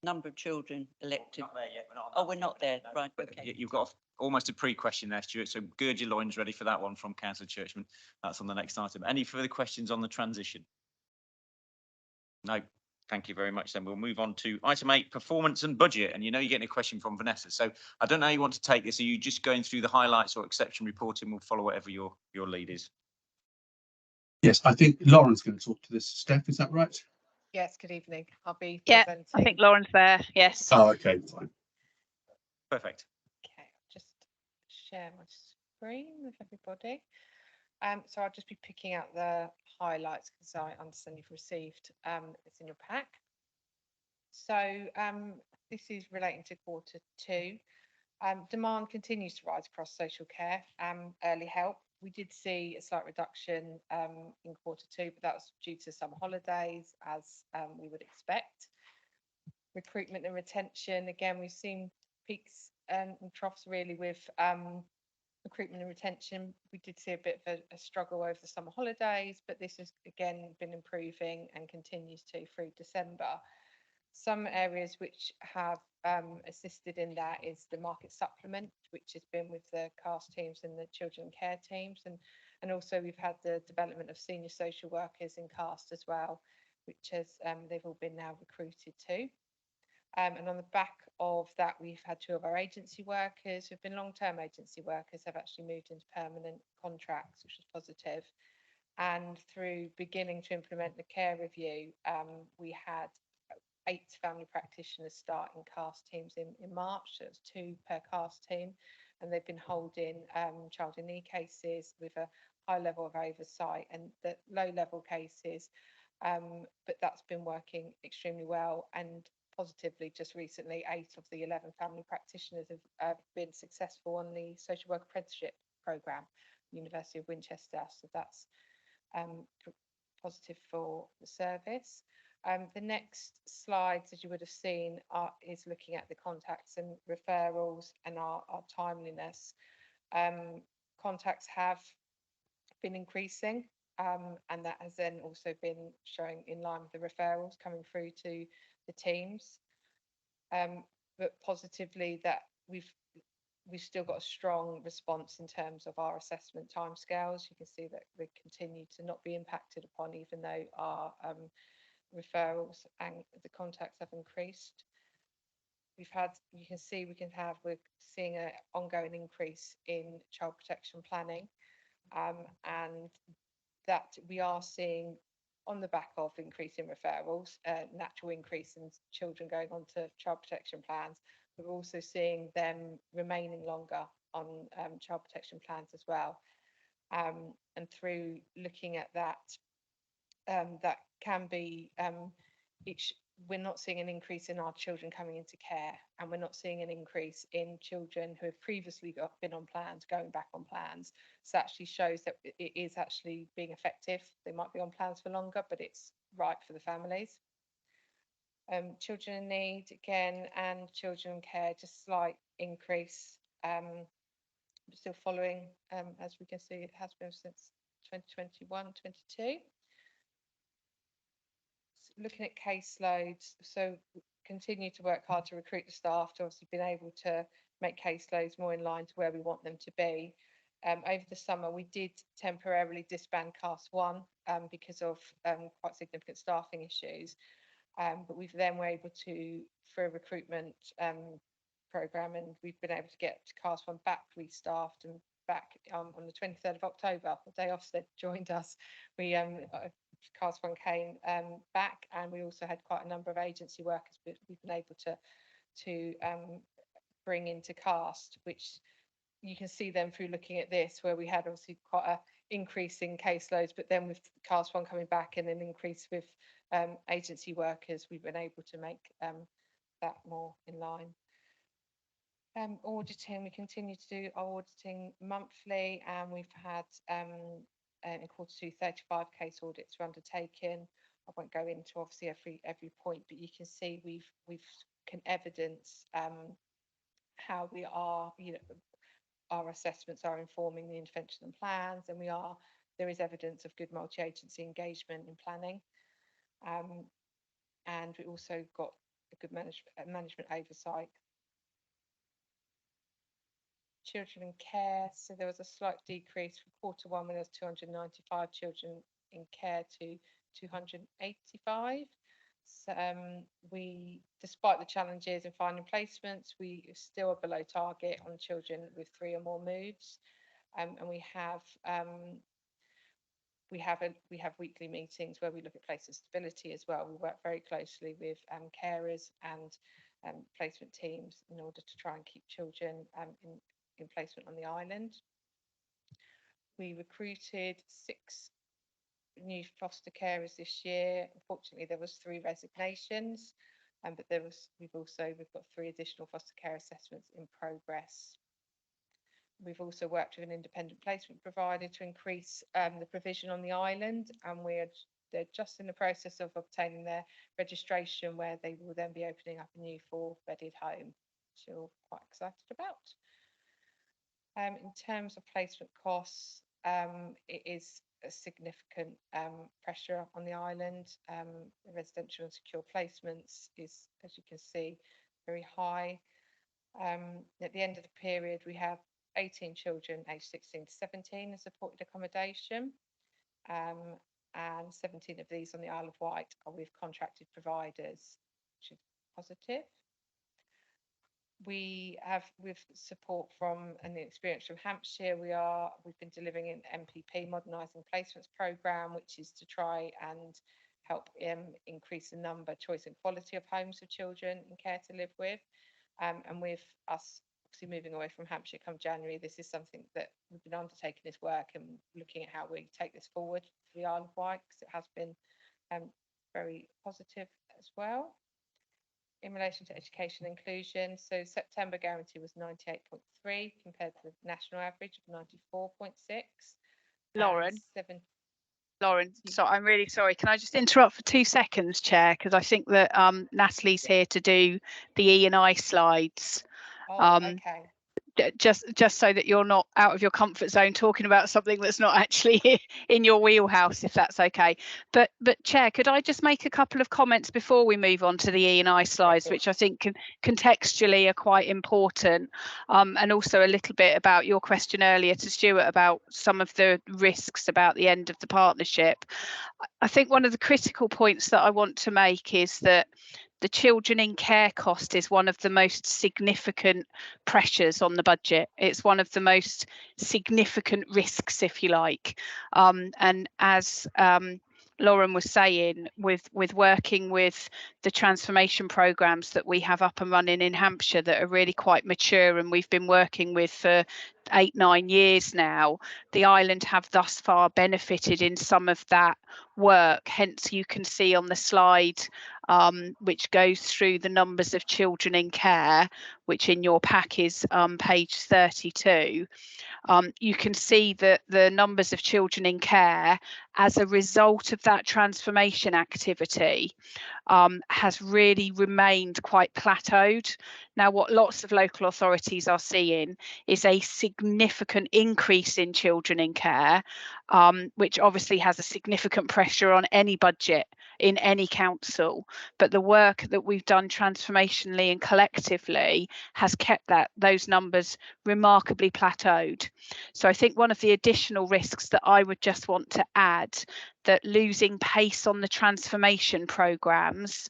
number of children elected. Not there yet. We're not Oh, we're not there, no, right? But Okay. you've got almost a pre-question there, Stuart. So gird your loins ready for that one from Councillor Churchman. That's on the next item. Any further questions on the transition? No. Thank you very much. Then we'll move on to item 8, performance and budget. And you know you're getting a question from Vanessa. So I don't know how you want to take this. Are you just going through the highlights or exception reporting? We'll follow whatever your lead is. Yes, I think Lauren's going to talk to this. Steph, is that right? Yes, good evening. I'll be Yeah, presenting. I think Lauren's there. Yes. Oh, okay, fine. Perfect. Okay, I'll just share my screen with everybody. So I'll just be picking out the highlights because I understand you've received it's in your pack. So this is relating to Q2. Demand continues to rise across social care, early help. We did see a slight reduction in Q2, but that was due to summer holidays, as we would expect. Recruitment and retention, again, we've seen peaks and troughs really with recruitment and retention. We did see a bit of a struggle over the summer holidays, but this has again been improving and continues to through December. Some areas which have assisted in that is the market supplement, which has been with the CAST teams and the children care teams, and also we've had the development of senior social workers in CAST as well, which has they've all been now recruited to. And on the back of that, we've had 2 of our agency workers who've been long-term agency workers have actually moved into permanent contracts, which is positive. And through beginning to implement the care review, we had 8 family practitioners start in CAST teams in March. So it's 2 per CAST team, and they've been holding child in need cases with a high level of oversight and the low-level cases. But that's been working extremely well, and positively, just recently, 8 of the 11 family practitioners have been successful on the social work apprenticeship programme, University of Winchester. So that's positive for the service. The next slides, as you would have seen, is looking at the contacts and referrals and our timeliness. Contacts have been increasing, and that has then also been showing in line with the referrals coming through to the teams. But positively, that we've still got a strong response in terms of our assessment timescales. You can see that they continue to not be impacted upon, even though our referrals and the contacts have increased. We're seeing an ongoing increase in child protection planning. and that we are seeing, on the back of increasing referrals, natural increase in children going on to child protection plans. We're also seeing them remaining longer on child protection plans as well. And through looking at that, that can be, we're not seeing an increase in our children coming into care, and we're not seeing an increase in children who have previously been on plans going back on plans. So actually shows that it is actually being effective. They might be on plans for longer, but it's right for the families. Children in need again, and children in care, just slight increase, still following, as we can see, it has been since 2021-22. Looking at caseloads, so continue to work hard to recruit the staff to obviously been able to make caseloads more in line to where we want them to be. Over the summer, we did temporarily disband Class 1 because of quite significant staffing issues, but we've then were able to, for a recruitment programme, and we've been able to get Class 1 back restaffed and back on the 23rd of October, the day Ofsted joined us. We Class 1 came back, and we also had quite a number of agency workers we've been able to bring into cast, which you can see them through looking at this, where we had obviously quite an increase in caseloads, but then with Class 1 coming back and an increase with agency workers, we've been able to make that more in line. Auditing, we continue to do our auditing monthly, and we've had in Q2 35 case audits were undertaken. I won't go into obviously every point, but you can see we've can evidence how we are, you know, our assessments are informing the intervention and plans, and there is evidence of good multi-agency engagement in planning, and we also got a good management oversight. Children in care, so there was a slight decrease from Q1 when there was 295 children in care to 285. So we, despite the challenges in finding placements, we still are below target on children with 3 or more moves, and we have weekly meetings where we look at place of stability as well. We work very closely with carers and placement teams in order to try and keep children in placement on the island. We recruited 6 new foster carers this year. Unfortunately, there was 3 resignations, but we've got 3 additional foster care assessments in progress. We've also worked with an independent placement provider to increase the provision on the island, and they're just in the process of obtaining their registration, where they will then be opening up a new 4-bedded home, which we're quite excited about. In terms of placement costs, it is a significant pressure on the island. The residential and secure placements is, as you can see, very high. At the end of the period, we have 18 children aged 16 to 17 in supported accommodation, and 17 of these on the Isle of Wight are with contracted providers, which is positive. We have, with support from and the experience from Hampshire, we've been delivering an MPP Modernising Placements programme, which is to try and help increase the number, choice and quality of homes for children in care to live with. And with us obviously moving away from Hampshire come January, this is something that we've been undertaking this work and looking at how we take this forward for the Isle of Wight, because it has been very positive as well. In relation to education inclusion, so September guarantee was 98.3 compared to the national average of 94.6. Lauren, so I'm really sorry. Can I just interrupt for 2 seconds, Chair? Because I think that Natalie's here to do the E&I slides. Okay. Just so that you're not out of your comfort zone talking about something that's not actually in your wheelhouse, if that's okay. But Chair, could I just make a couple of comments before we move on to the E&I slides, which I think contextually are quite important, and also a little bit about your question earlier to Stuart about some of the risks about the end of the partnership. I think one of the critical points that I want to make is that the children in care cost is one of the most significant pressures on the budget. It's one of the most significant risks, if you like. And as Lauren was saying, with working with the transformation programs that we have up and running in Hampshire that are really quite mature and we've been working with for 8-9 years now, the island have thus far benefited in some of that work. Hence you can see on the slide which goes through the numbers of children in care, which in your pack is page 32. You can see that the numbers of children in care as a result of that transformation activity has really remained quite plateaued. Now, what lots of local authorities are seeing is a significant increase in children in care, which obviously has a significant pressure on any budget in any council. But the work that we've done transformationally and collectively has kept those numbers remarkably plateaued. So I think one of the additional risks that I would just want to add, that losing pace on the transformation programs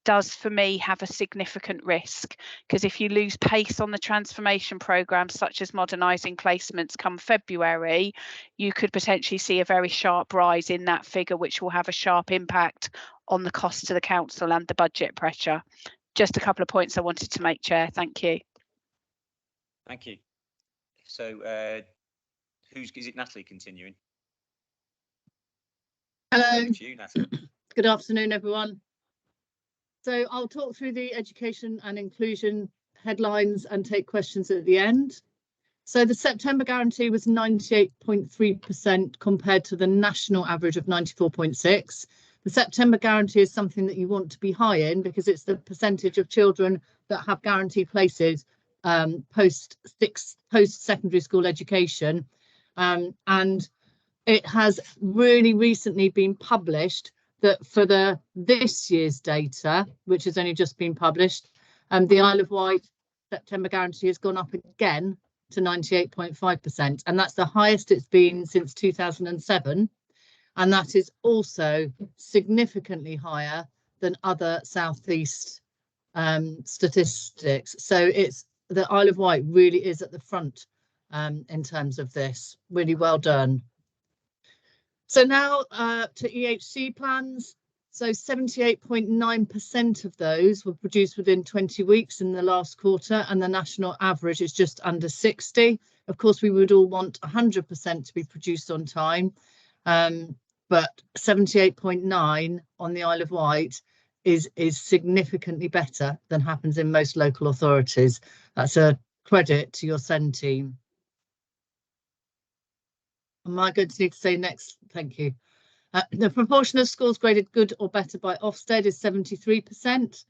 does for me have a significant risk, because if you lose pace on the transformation programs such as modernising placements come February, you could potentially see a very sharp rise in that figure, which will have a sharp impact on the cost to the council and the budget pressure. Just a couple of points I wanted to make, Chair. Thank you. Thank you. So is it Natalie continuing? Hello. To you, Natalie. Good afternoon, everyone. So I'll talk through the education and inclusion headlines and take questions at the end. So the September guarantee was 98.3% compared to the national average of 94.6%. The September guarantee is something that you want to be high in because it's the percentage of children that have guaranteed places post-secondary school education. And it has really recently been published that for this year's data, which has only just been published, the Isle of Wight September guarantee has gone up again to 98.5%, and that's the highest it's been since 2007, and that is also significantly higher than other southeast statistics. So it's the Isle of Wight really is at the front in terms of this. Really well done. So now to EHC plans. So 78.9% of those were produced within 20 weeks in the last quarter, and the national average is just under 60. Of course, we would all want 100% to be produced on time, but 78.9 on the Isle of Wight is significantly better than happens in most local authorities. That's a credit to your SEND team. Am I going to need to say next? Thank you. The proportion of schools graded good or better by Ofsted is 73%.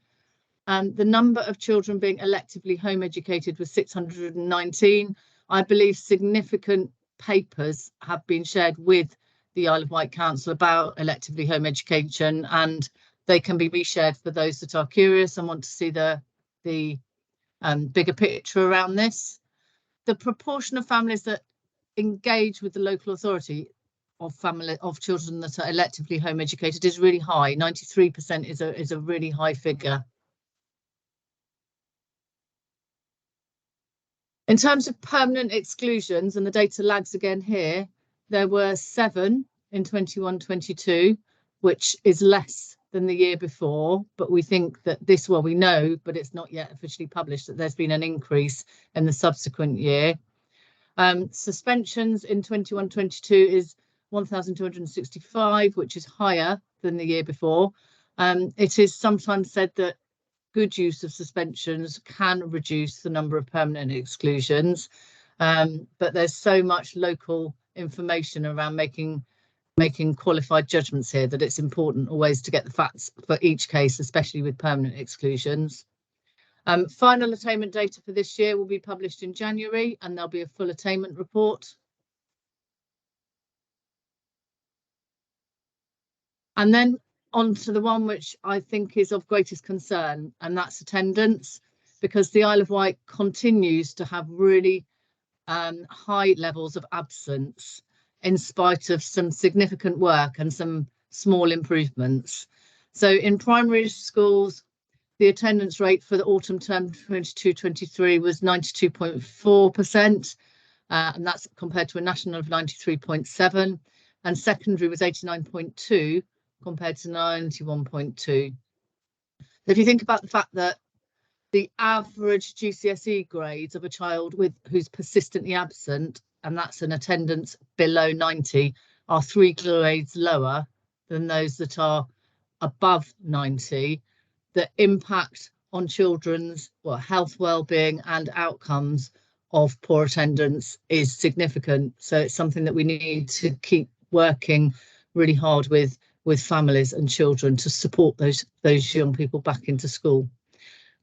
The number of children being electively home educated was 619. I believe significant papers have been shared with the Isle of Wight Council about electively home education, and they can be reshared for those that are curious and want to see the bigger picture around this. The proportion of families that engage with the local authority of children that are electively home educated is really high. 93% is a really high figure. In terms of permanent exclusions, and the data lags again here, there were 7 in 21-22, which is less than the year before, but we think that we know, but it's not yet officially published, that there's been an increase in the subsequent year. Suspensions in 21-22 is 1,265, which is higher than the year before. It is sometimes said that good use of suspensions can reduce the number of permanent exclusions, but there's so much local information around making qualified judgments here that it's important always to get the facts for each case, especially with permanent exclusions. Final attainment data for this year will be published in January, and there'll be a full attainment report. And then on to the one which I think is of greatest concern, and that's attendance, because the Isle of Wight continues to have really high levels of absence in spite of some significant work and some small improvements. So in primary schools, The attendance rate for the autumn term 22-23 was 92.4%, and that's compared to a national of 93.7, and secondary was 89.2 compared to 91.2. If you think about the fact that the average GCSE grades of a child who's persistently absent, and that's an attendance below 90, are 3 grades lower than those that are above 90, the impact on children's health, well-being and outcomes of poor attendance is significant. So it's something that we need to keep working really hard with families and children to support those young people back into school.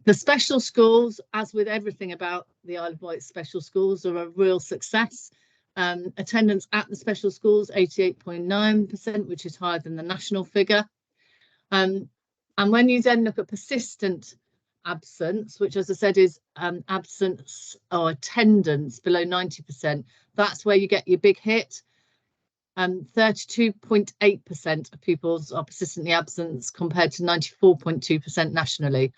The special schools, as with everything about the Isle of Wight special schools, are a real success. Attendance at the special schools, 88.9%, which is higher than the national figure. And when you then look at persistent absence, which, as I said, is absence or attendance below 90%, that's where you get your big hit. 32.8% of pupils are persistently absent compared to 94.2% nationally.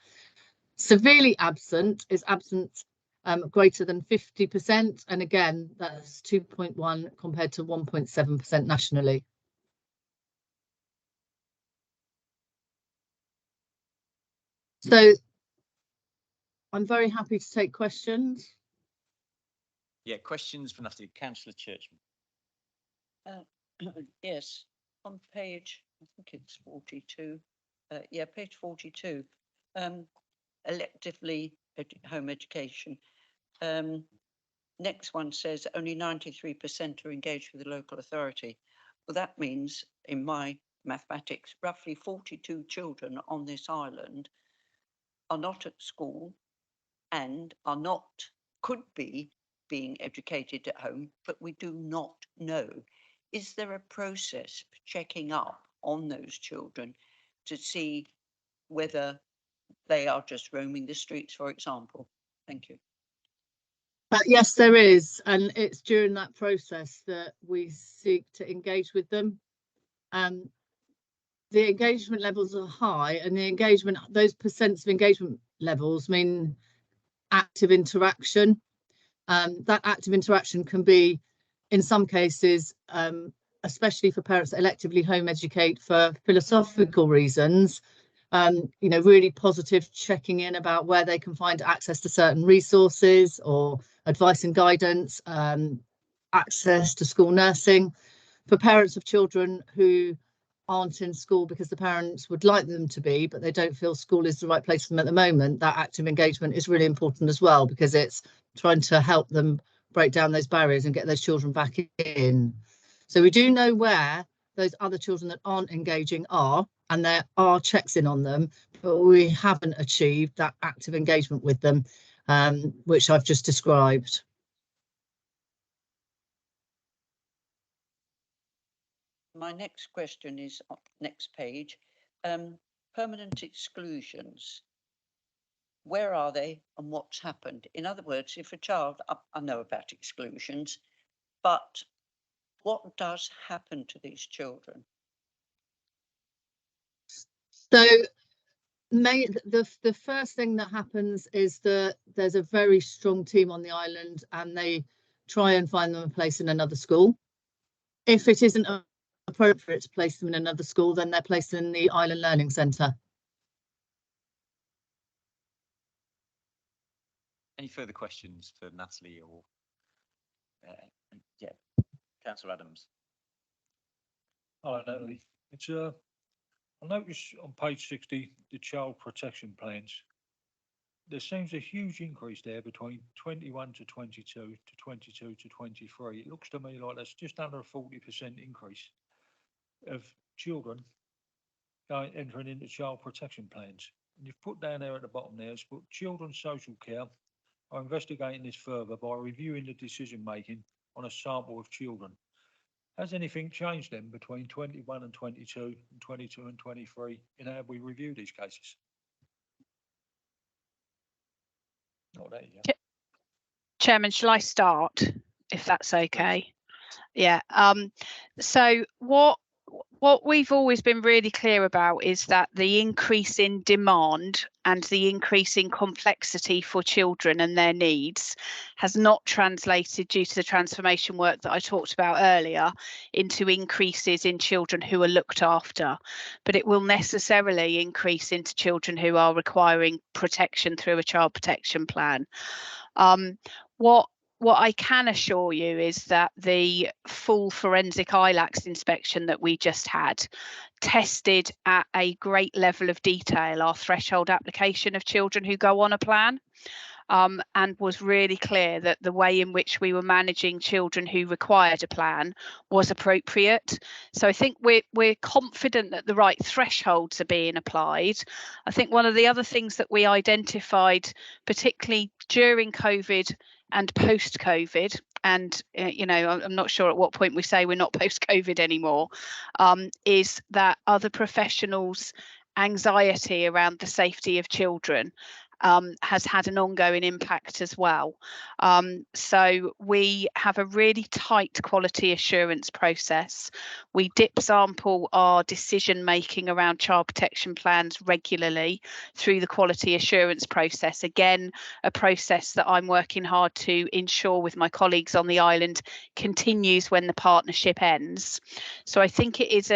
Severely absent is absent greater than 50%, and again that's 2.1 compared to 1.7% nationally. So I'm very happy to take questions. Yeah, questions for Natalie. Councillor Churchman. Yes, on page, I think it's 42. Yeah, page 42. Electively home education. Next one says only 93% are engaged with the local authority. Well, that means, in my mathematics, roughly 42 children on this island are not at school and could be being educated at home, but we do not know. Is there a process for checking up on those children to see whether they are just roaming the streets, for example? Thank you. Yes, there is, and it's during that process that we seek to engage with them. The engagement levels are high, and those percents of engagement levels mean active interaction. That active interaction can be, in some cases, especially for parents that electively home educate for philosophical reasons, really positive checking in about where they can find access to certain resources or advice and guidance, access to school nursing. For parents of children who aren't in school because the parents would like them to be, but they don't feel school is the right place for them at the moment, that active engagement is really important as well, because it's trying to help them break down those barriers and get those children back in. So we do know where those other children that aren't engaging are, and there are checks in on them, but we haven't achieved that active engagement with them, which I've just described. My next question is on next page. Permanent exclusions. Where are they and what's happened? In other words, if a child, I know about exclusions, but what does happen to these children? So the first thing that happens is that there's a very strong team on the island, and they try and find them a place in another school. If it isn't appropriate to place them in another school, then they're placed in the Island Learning Centre. Any further questions for Natalie or yeah, Councillor Adams? Hello, Natalie. It's I noticed on page 60 the child protection plans. There seems a huge increase there between 21 to 22 to 22 to 23. It looks to me like that's just under a 40% increase of children entering into child protection plans. And you've put down there at the bottom there, it's put children's social care are investigating this further by reviewing the decision making on a sample of children. Has anything changed then between 21 and 22 and 22 and 23 in how we review these cases? Not that yet. Chairman, shall I start, if that's okay? Yeah. So what What we've always been really clear about is that the increase in demand and the increase in complexity for children and their needs has not translated, due to the transformation work that I talked about earlier, into increases in children who are looked after, but it will necessarily increase into children who are requiring protection through a child protection plan. What I can assure you is that the full forensic ILACS inspection that we just had tested at a great level of detail our threshold application of children who go on a plan. And was really clear that the way in which we were managing children who required a plan was appropriate. So I think we're confident that the right thresholds are being applied. I think one of the other things that we identified, particularly during COVID and post-COVID, and you know, I'm not sure at what point we say we're not post-COVID anymore, is that other professionals' anxiety around the safety of children has had an ongoing impact as well. So we have a really tight quality assurance process. We dip sample our decision making around child protection plans regularly through the quality assurance process. Again, a process that I'm working hard to ensure with my colleagues on the island continues when the partnership ends. So I think it is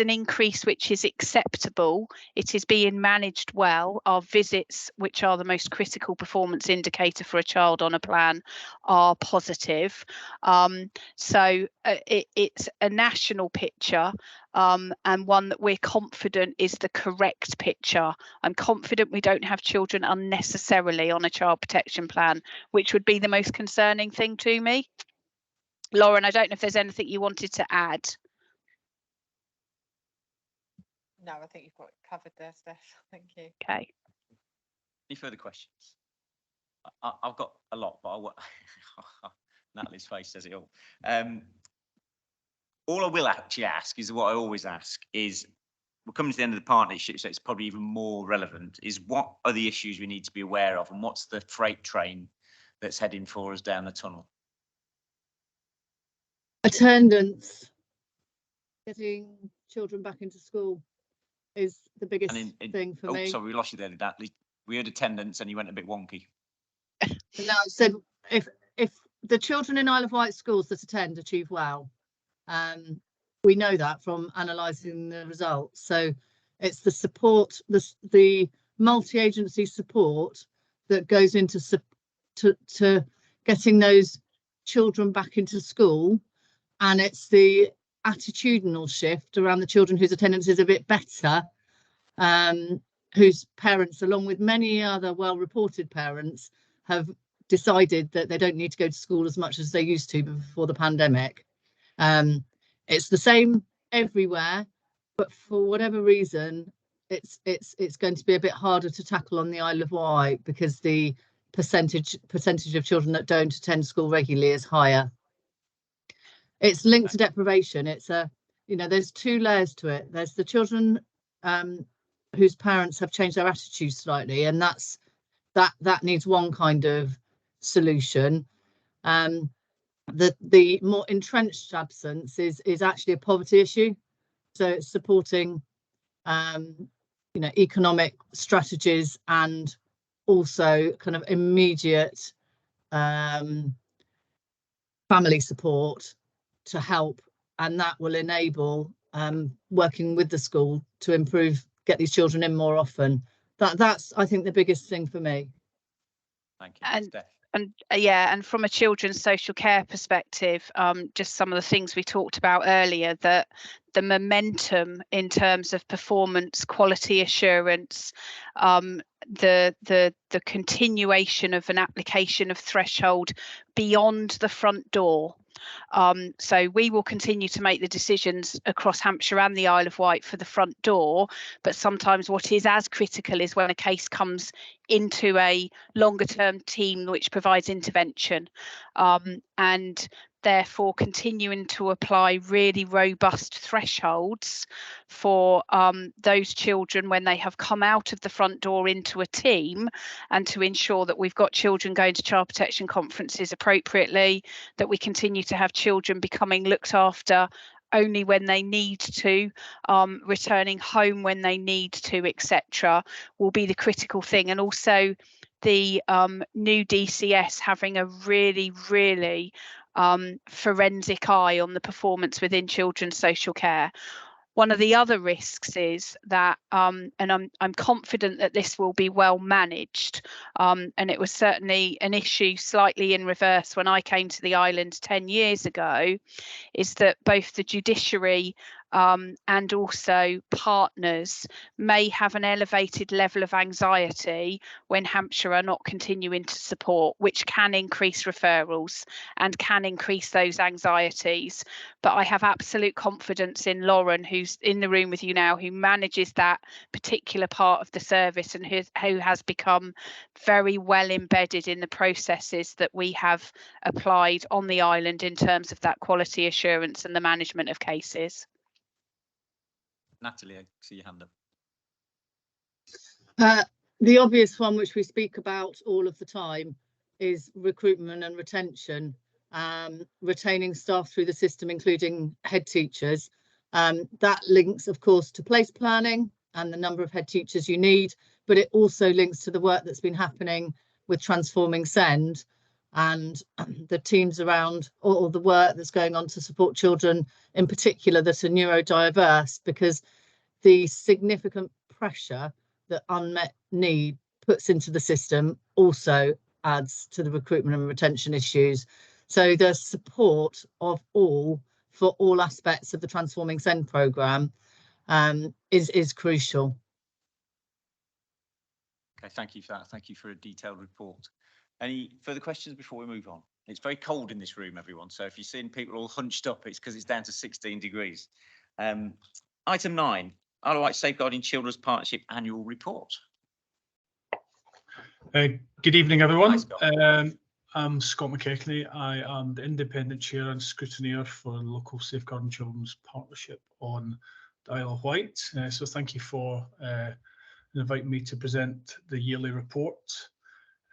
an increase which is acceptable. It is being managed well. Our visits, which are the most critical performance indicator for a child on a plan, are positive. So it's a national picture, and one that we're confident is the correct picture. I'm confident we don't have children unnecessarily on a child protection plan, which would be the most concerning thing to me. Lauren, I don't know if there's anything you wanted to add. No, I think you've got it covered there, Steph. Thank you. Okay. Any further questions? I've got a lot, but Natalie's face says it all. All I will actually ask is what I always ask is, we're coming to the end of the partnership, so it's probably even more relevant, is what are the issues we need to be aware of, and what's the freight train that's heading for us down the tunnel? Attendance, getting children back into school is the biggest thing for me. Sorry, we lost you there, Natalie. We heard attendance and you went a bit wonky. No, so if the children in Isle of Wight schools that attend achieve well, we know that from analysing the results. So it's the support, the multi-agency support that goes into to getting those children back into school, and it's the attitudinal shift around the children whose attendance is a bit better, whose parents, along with many other well-reported parents, have decided that they don't need to go to school as much as they used to before the pandemic. It's the same everywhere, but for whatever reason, it's going to be a bit harder to tackle on the Isle of Wight because the percentage of children that don't attend school regularly is higher. It's linked to deprivation. It's there's two layers to it. There's the children whose parents have changed their attitude slightly, and that needs one kind of solution. The more entrenched absence is actually a poverty issue. So it's supporting economic strategies and also kind of immediate family support to help, and that will enable working with the school to get these children in more often. That's I think the biggest thing for me. Thank you, Steph. And from a children's social care perspective, just some of the things we talked about earlier, that the momentum in terms of performance, quality assurance, the continuation of an application of threshold beyond the front door. So we will continue to make the decisions across Hampshire and the Isle of Wight for the front door, but sometimes what is as critical is when a case comes into a longer term team which provides intervention, and therefore continuing to apply really robust thresholds for those children when they have come out of the front door into a team, and to ensure that we've got children going to child protection conferences appropriately, that we continue to have children becoming looked after only when they need to, returning home when they need to, etc., will be the critical thing. And also the new DCS having a really forensic eye on the performance within children's social care. One of the other risks is that, and I'm confident that this will be well managed, and it was certainly an issue slightly in reverse when I came to the island 10 years ago, is that both the judiciary and also partners may have an elevated level of anxiety when Hampshire are not continuing to support, which can increase referrals and can increase those anxieties. But I have absolute confidence in Lauren, who's in the room with you now, who manages that particular part of the service and who has become very well embedded in the processes that we have applied on the island in terms of that quality assurance and the management of cases. Natalie, I see your hand up. The obvious one, which we speak about all of the time, is recruitment and retention, retaining staff through the system, including head teachers. That links, of course, to place planning and the number of head teachers you need, but it also links to the work that's been happening with Transforming SEND and the teams around all the work that's going on to support children in particular that are neurodiverse, because the significant pressure that unmet need puts into the system also adds to the recruitment and retention issues. So the support of all for all aspects of the Transforming SEND programme is crucial. Okay, thank you for that. Thank you for a detailed report. Any further questions before we move on? It's very cold in this room, everyone. So if you're seeing people all hunched up, it's because it's down to 16 degrees. Item 9, Isle of Wight Safeguarding Children's Partnership Annual Report. Good evening, everyone. Hi, I'm Scott McKechnie. I am the independent chair and scrutineer for the local Safeguarding Children's Partnership on the Isle of Wight. So thank you for inviting me to present the yearly report.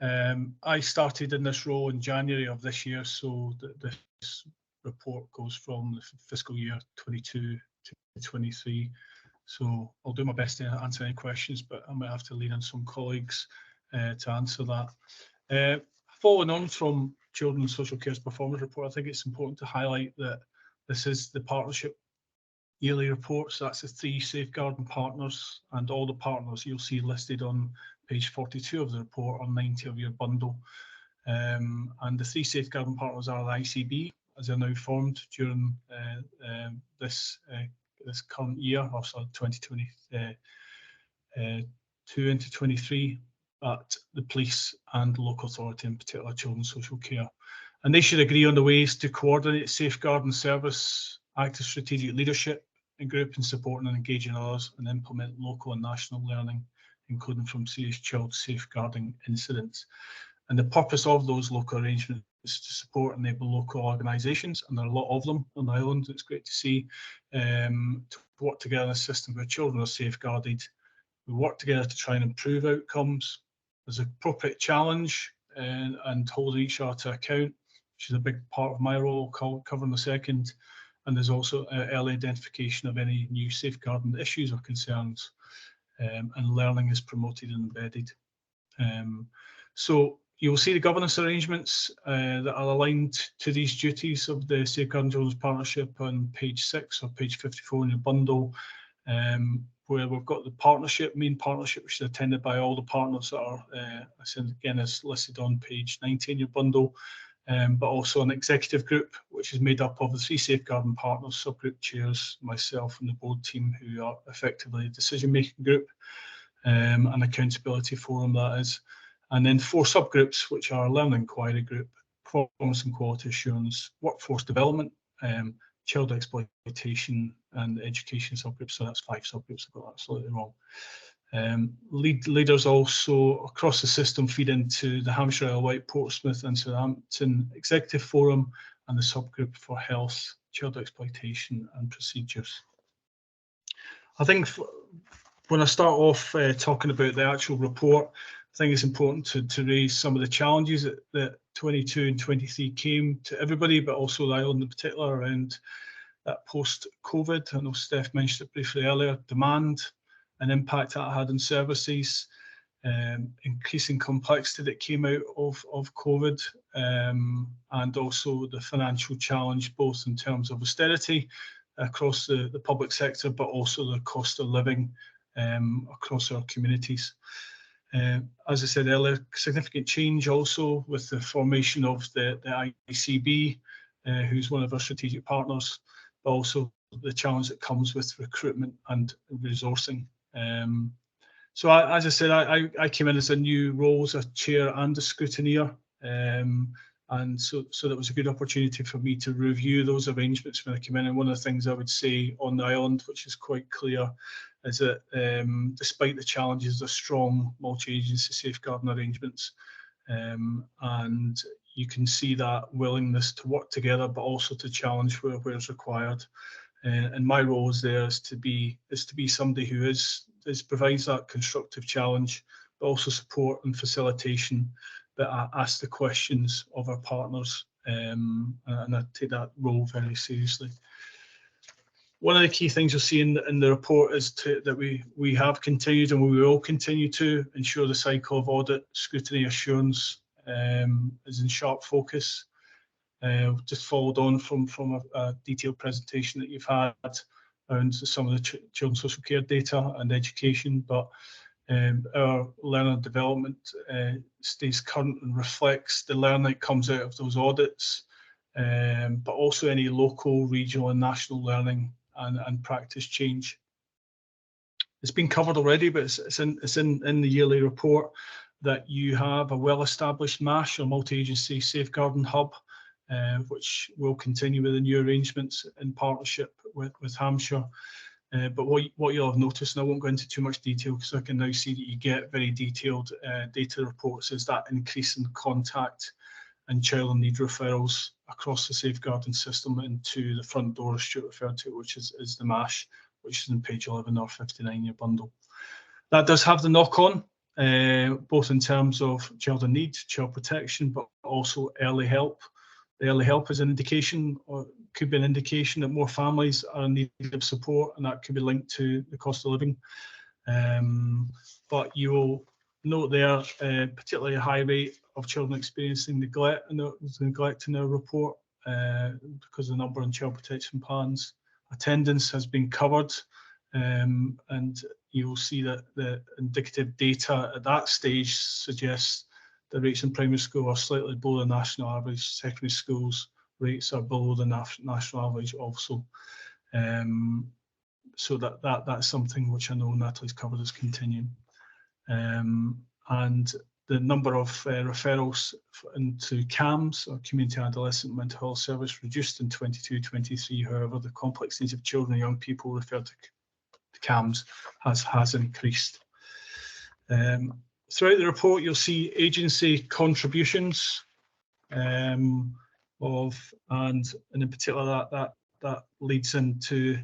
I started in this role in January of this year, so this report goes from the fiscal year 22 to 23. So I'll do my best to answer any questions, but I might have to lean on some colleagues to answer that. Following on from Children's Social Care's performance report, I think it's important to highlight that this is the partnership yearly report. So that's the 3 safeguarding partners, and all the partners you'll see listed on page 42 of the report on 90 of your bundle. And the 3 safeguarding partners are the ICB, as they're now formed during this current year, also 2022 into 23, at the police and local authority, in particular children's social care. And they should agree on the ways to coordinate safeguarding service, act as strategic leadership in group and supporting and engaging others, and implement local and national learning, including from serious child safeguarding incidents. And the purpose of those local arrangements is to support and enable local organisations, and there are a lot of them on the island. It's great to see, to work together in a system where children are safeguarded. We work together to try and improve outcomes. There's appropriate challenge and holding each other to account, which is a big part of my role, I'll cover in a second. And there's also early identification of any new safeguarding issues or concerns, and learning is promoted and embedded. So you'll see the governance arrangements that are aligned to these duties of the Safeguarding Children's Partnership on page 6 or page 54 in your bundle, where we've got the partnership, main partnership, which is attended by all the partners that are, I said again, is listed on page 19 in your bundle, but also an executive group, which is made up of the 3 safeguarding partners, subgroup chairs, myself and the board team, who are effectively a decision-making group, an accountability forum, that is. And then 4 subgroups, which are learning inquiry group, performance and quality assurance, workforce development, child exploitation, and education subgroups. So that's 5 subgroups. I got that slightly wrong. Leaders also across the system feed into the Hampshire, Isle of Wight, Portsmouth and Southampton Executive Forum, and the subgroup for health, child exploitation and procedures. I think when I start off talking about the actual report, I think it's important to raise some of the challenges that 22 and 23 came to everybody, but also the island in particular, around that post-COVID, I know Steph mentioned it briefly earlier, demand and impact that had on services, increasing complexity that came out of COVID, and also the financial challenge, both in terms of austerity across the public sector, but also the cost of living across our communities. As I said earlier, significant change also with the formation of the ICB, who's one of our strategic partners, but also the challenge that comes with recruitment and resourcing. So as I said, I came in as a new role as a chair and a scrutineer, and so that was a good opportunity for me to review those arrangements when I came in. And one of the things I would say on the island, which is quite clear, is that despite the challenges, there's strong multi-agency safeguarding arrangements, and you can see that willingness to work together, but also to challenge where it's required. And my role is there is to be somebody who provides that constructive challenge, but also support and facilitation, but I ask the questions of our partners, and I take that role very seriously. One of the key things you'll see in the report is that we have continued and we will continue to ensure the cycle of audit, scrutiny, assurance is in sharp focus. Just followed on from a detailed presentation that you've had around some of the children's social care data and education, but our learner development stays current and reflects the learning that comes out of those audits, but also any local, regional and national learning and practice change. It's been covered already, but it's in the yearly report that you have a well-established MASH, or multi-agency safeguarding hub, which will continue with the new arrangements in partnership with Hampshire. But what you'll have noticed, and I won't go into too much detail because I can now see that you get very detailed data reports, is that increase in contact and child in need referrals across the safeguarding system into the front door, as Stuart referred to, which is the MASH, which is in page 11 or 59 in your bundle. That does have the knock-on, both in terms of child in need, child protection, but also early help. The early help is an indication, or could be an indication, that more families are in need of support, and that could be linked to the cost of living. But you will note there, particularly a high rate of children experiencing neglect in their report, because the number in child protection plans. Attendance has been covered, and you will see that the indicative data at that stage suggests the rates in primary school are slightly below the national average. Secondary schools rates are below the national average also. So that's something which I know Natalie's covered as continuing. And the number of referrals into CAMS, or Community Adolescent Mental Health Service, reduced in 22-23. However, the complex needs of children and young people referred to CAMS has increased. Throughout the report, you'll see agency contributions and in particular that leads into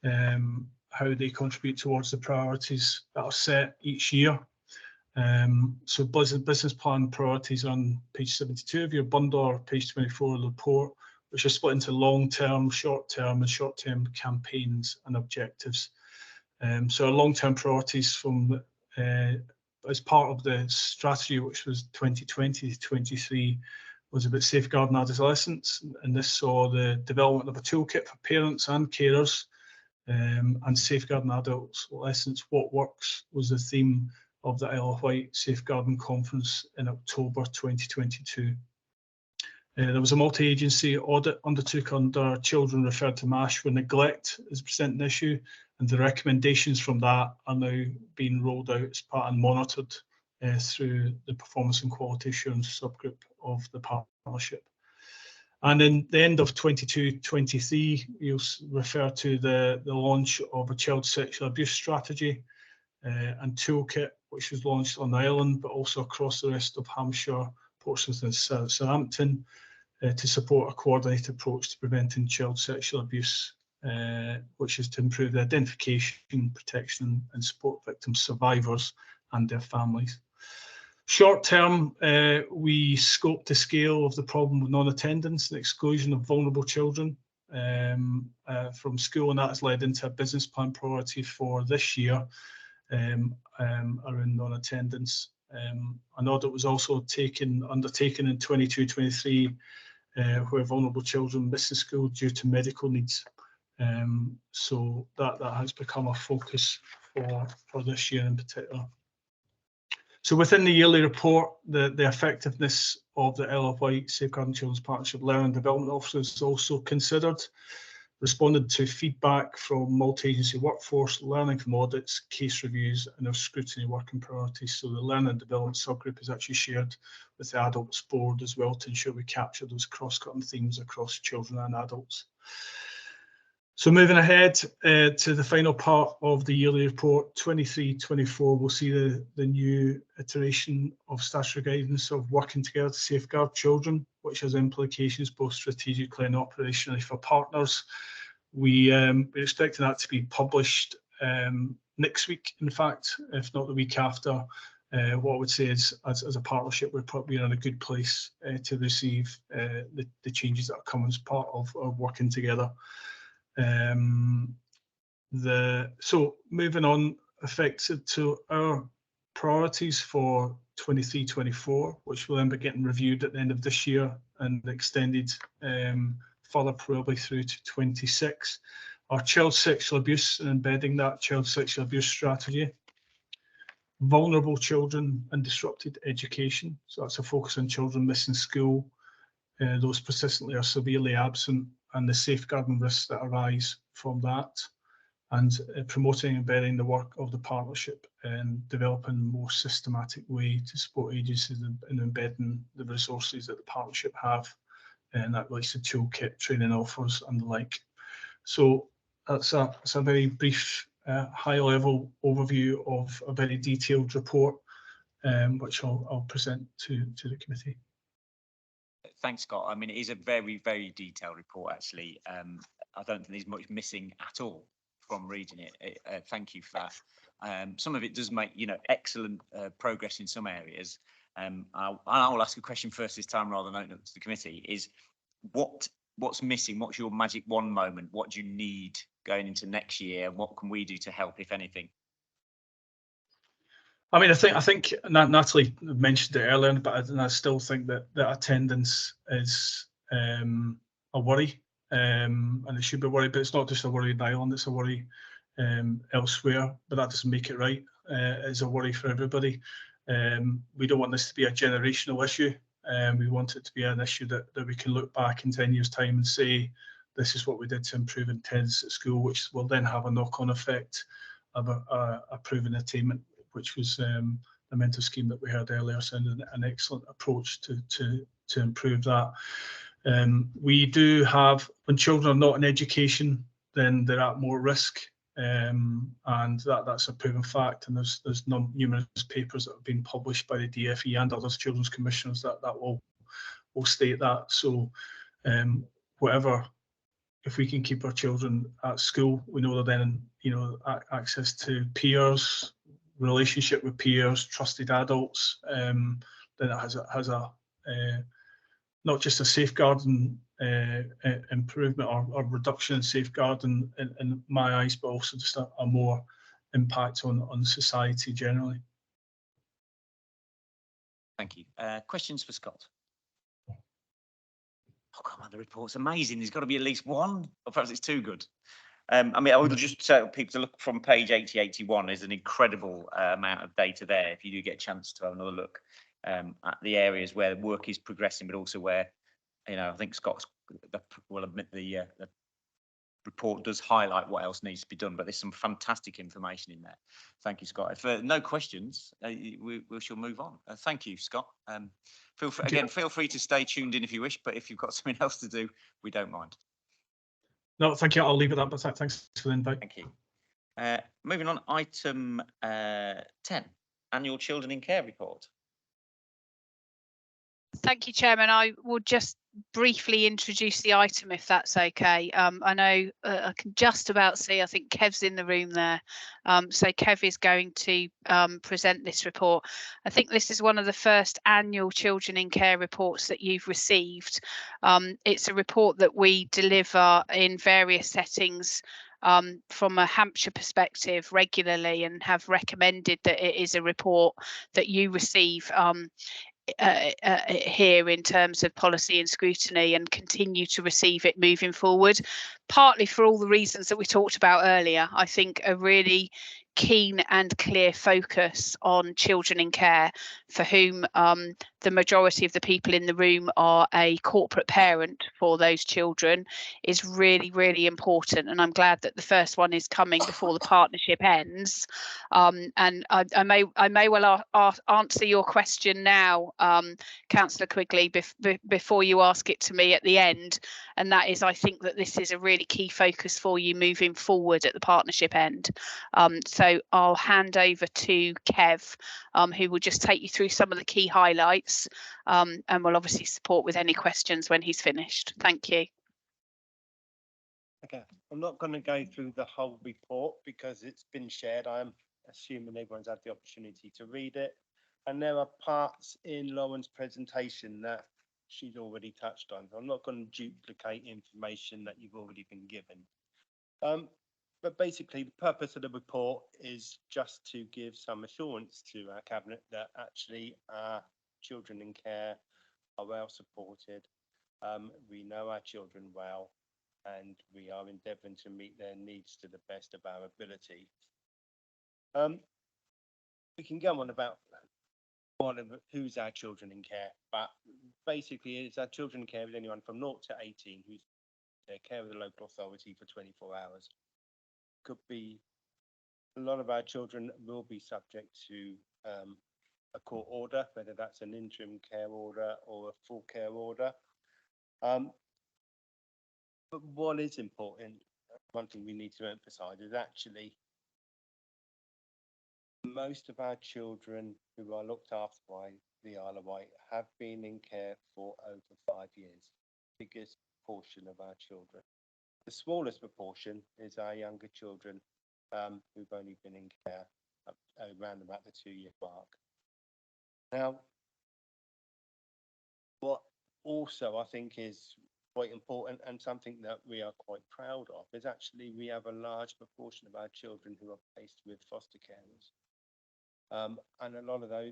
how they contribute towards the priorities that are set each year. So business plan priorities on page 72 of your bundle, or page 24 of the report, which are split into long-term, short-term and short-term campaigns and objectives. So our long-term priorities from as part of the strategy, which was 2020 to 23, was about safeguarding adolescents, and this saw the development of a toolkit for parents and carers, and safeguarding adolescents. What works was the theme of the Isle of Wight Safeguarding Conference in October 2022. There was a multi-agency audit undertook under children referred to MASH where neglect is presenting an issue, and the recommendations from that are now being rolled out as part and monitored through the Performance and Quality Assurance subgroup of the partnership. And in the end of 22-23, you'll refer to the launch of a child sexual abuse strategy and toolkit, which was launched on the island, but also across the rest of Hampshire, Portsmouth and Southampton, to support a coordinated approach to preventing child sexual abuse, which is to improve the identification, protection and support victim survivors and their families. Short term, we scoped the scale of the problem with non-attendance and exclusion of vulnerable children. from school, and that has led into a business plan priority for this year around non-attendance. An audit was also undertaken in 22-23 where vulnerable children miss the school due to medical needs. So that has become a focus for this year in particular. So within the yearly report, the effectiveness of the Isle of Wight Safeguarding Children's Partnership Learning and Development Officers is also considered. Responded to feedback from multi-agency workforce, learning from audits, case reviews, and our scrutiny working priorities. So the learning and development subgroup is actually shared with the adults board as well to ensure we capture those cross-cutting themes across children and adults. So moving ahead to the final part of the yearly report, 23-24, we'll see the new iteration of statutory guidance of working together to safeguard children, which has implications both strategically and operationally for partners. We're expecting that to be published next week, in fact, if not the week after. What I would say is, as a partnership, we're probably in a good place to receive the changes that come as part of working together. So moving on, affected to our priorities for 23-24, which will then be getting reviewed at the end of this year and extended further probably through to 26. Our child sexual abuse and embedding that child sexual abuse strategy. Vulnerable children and disrupted education. So that's a focus on children missing school, those persistently or severely absent, and the safeguarding risks that arise from that, and promoting and embedding the work of the partnership and developing a more systematic way to support agencies in embedding the resources that the partnership have, and that relates to toolkit, training offers and the like. So that's a very brief, high-level overview of a very detailed report, which I'll present to the committee. Thanks, Scott. I mean, it is a very, very detailed report, actually. I don't think there's much missing at all from reading it. Thank you for that. Some of it does make, excellent progress in some areas. I'll ask a question first this time rather than open up to the committee, is what's missing? What's your magic wand moment? What do you need going into next year? What can we do to help, if anything? I mean, I think Natalie mentioned it earlier, but I still think that attendance is a worry, and it should be a worry. But it's not just a worry in Ireland; it's a worry elsewhere. But that doesn't make it right. It's a worry for everybody. We don't want this to be a generational issue. We want it to be an issue that we can look back in 10 years' time and say, this is what we did to improve attendance at school, which will then have a knock-on effect of a proven attainment, which was the mentor scheme that we heard earlier, sounded an excellent approach to improve that. We do have, when children are not in education, then they're at more risk, and that's a proven fact. And there's numerous papers that have been published by the DFE and other children's commissioners that will state that. So if we can keep our children at school, we know that then access to peers, relationship with peers, trusted adults, then it has a not just a safeguarding improvement or reduction in safeguarding in my eyes, but also just a more impact on society generally. Thank you. Questions for Scott? Oh, come on, the report's amazing. There's got to be at least one, or perhaps it's too good. I mean, I would just tell people to look from page 80-81. There's an incredible amount of data there. If you do get a chance to have another look at the areas where work is progressing, but also where, I think Scott will admit the report does highlight what else needs to be done, but there's some fantastic information in there. Thank you, Scott. If no questions, we shall move on. Thank you, Scott. Feel free to stay tuned in if you wish, but if you've got something else to do, we don't mind. No, thank you. I'll leave it at that, but thanks for the invite. Thank you. Moving on, item 10, Annual Children in Care Report. Thank you, Chairman. I will just briefly introduce the item, if that's okay. I know I can just about see, I think Kev's in the room there. So Kev is going to present this report. I think this is one of the first annual Children in Care reports that you've received. It's a report that we deliver in various settings from a Hampshire perspective regularly, and have recommended that it is a report that you receive here in terms of policy and scrutiny, and continue to receive it moving forward, partly for all the reasons that we talked about earlier. I think a really keen and clear focus on children in care, for whom the majority of the people in the room are a corporate parent for those children, is really, really important. And I'm glad that the first one is coming before the partnership ends. And I may well answer your question now, Councillor Quigley, before you ask it to me at the end. And that is, I think that this is a really key focus for you moving forward at the partnership end. So I'll hand over to Kev, who will just take you through some of the key highlights, and will obviously support with any questions when he's finished. Thank you. Okay, I'm not going to go through the whole report because it's been shared. I'm assuming everyone's had the opportunity to read it. And there are parts in Lauren's presentation that she's already touched on. I'm not going to duplicate information that you've already been given. But basically, the purpose of the report is just to give some assurance to our Cabinet that actually our children in care are well supported. We know our children well, and we are endeavouring to meet their needs to the best of our ability. We can go on about who's our children in care, but basically it's our children in care with anyone from 0 to 18 who's in care of the local authority for 24 hours. Could be, a lot of our children will be subject to a court order, whether that's an interim care order or a full care order. But what is important, one thing we need to emphasise, is actually most of our children who are looked after by the Isle of Wight have been in care for over 5 years, biggest portion of our children. The smallest proportion is our younger children who've only been in care around about the 2-year mark. Now, what also I think is quite important, and something that we are quite proud of, is actually we have a large proportion of our children who are placed with foster carers. And a lot of those,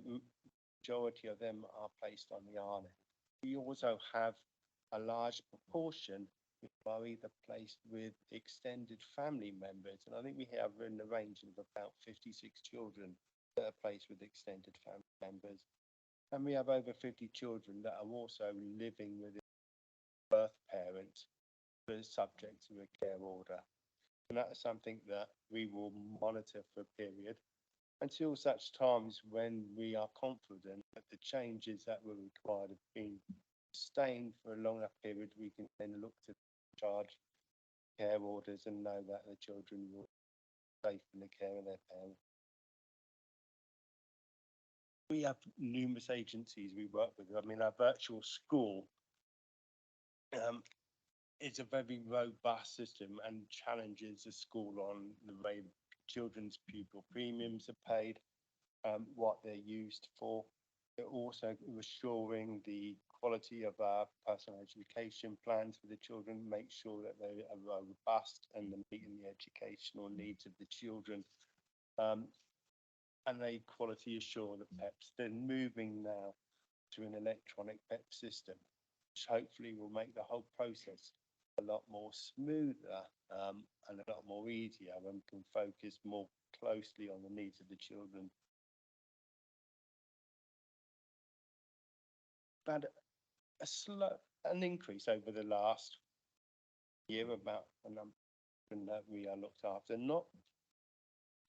majority of them are placed on the island. We also have a large proportion who are either placed with extended family members, and I think we have in the range of about 56 children that are placed with extended family members. And we have over 50 children that are also living with a birth parent who is subject to a care order. And that is something that we will monitor for a period until such times when we are confident that the changes that were required have been sustained for a long enough period. We can then look to charge care orders and know that the children will be safe in the care of their parents. We have numerous agencies we work with. I mean, our virtual school is a very robust system and challenges the school on the way children's pupil premiums are paid, what they're used for. They're also restoring the quality of our personal education plans for the children, make sure that they are robust and meeting the educational needs of the children. And they quality assure the PEPs. They're moving now to an electronic PEP system, which hopefully will make the whole process a lot more smoother and a lot more easier, and can focus more closely on the needs of the children. But an increase over the last year about a number that we are looked after, not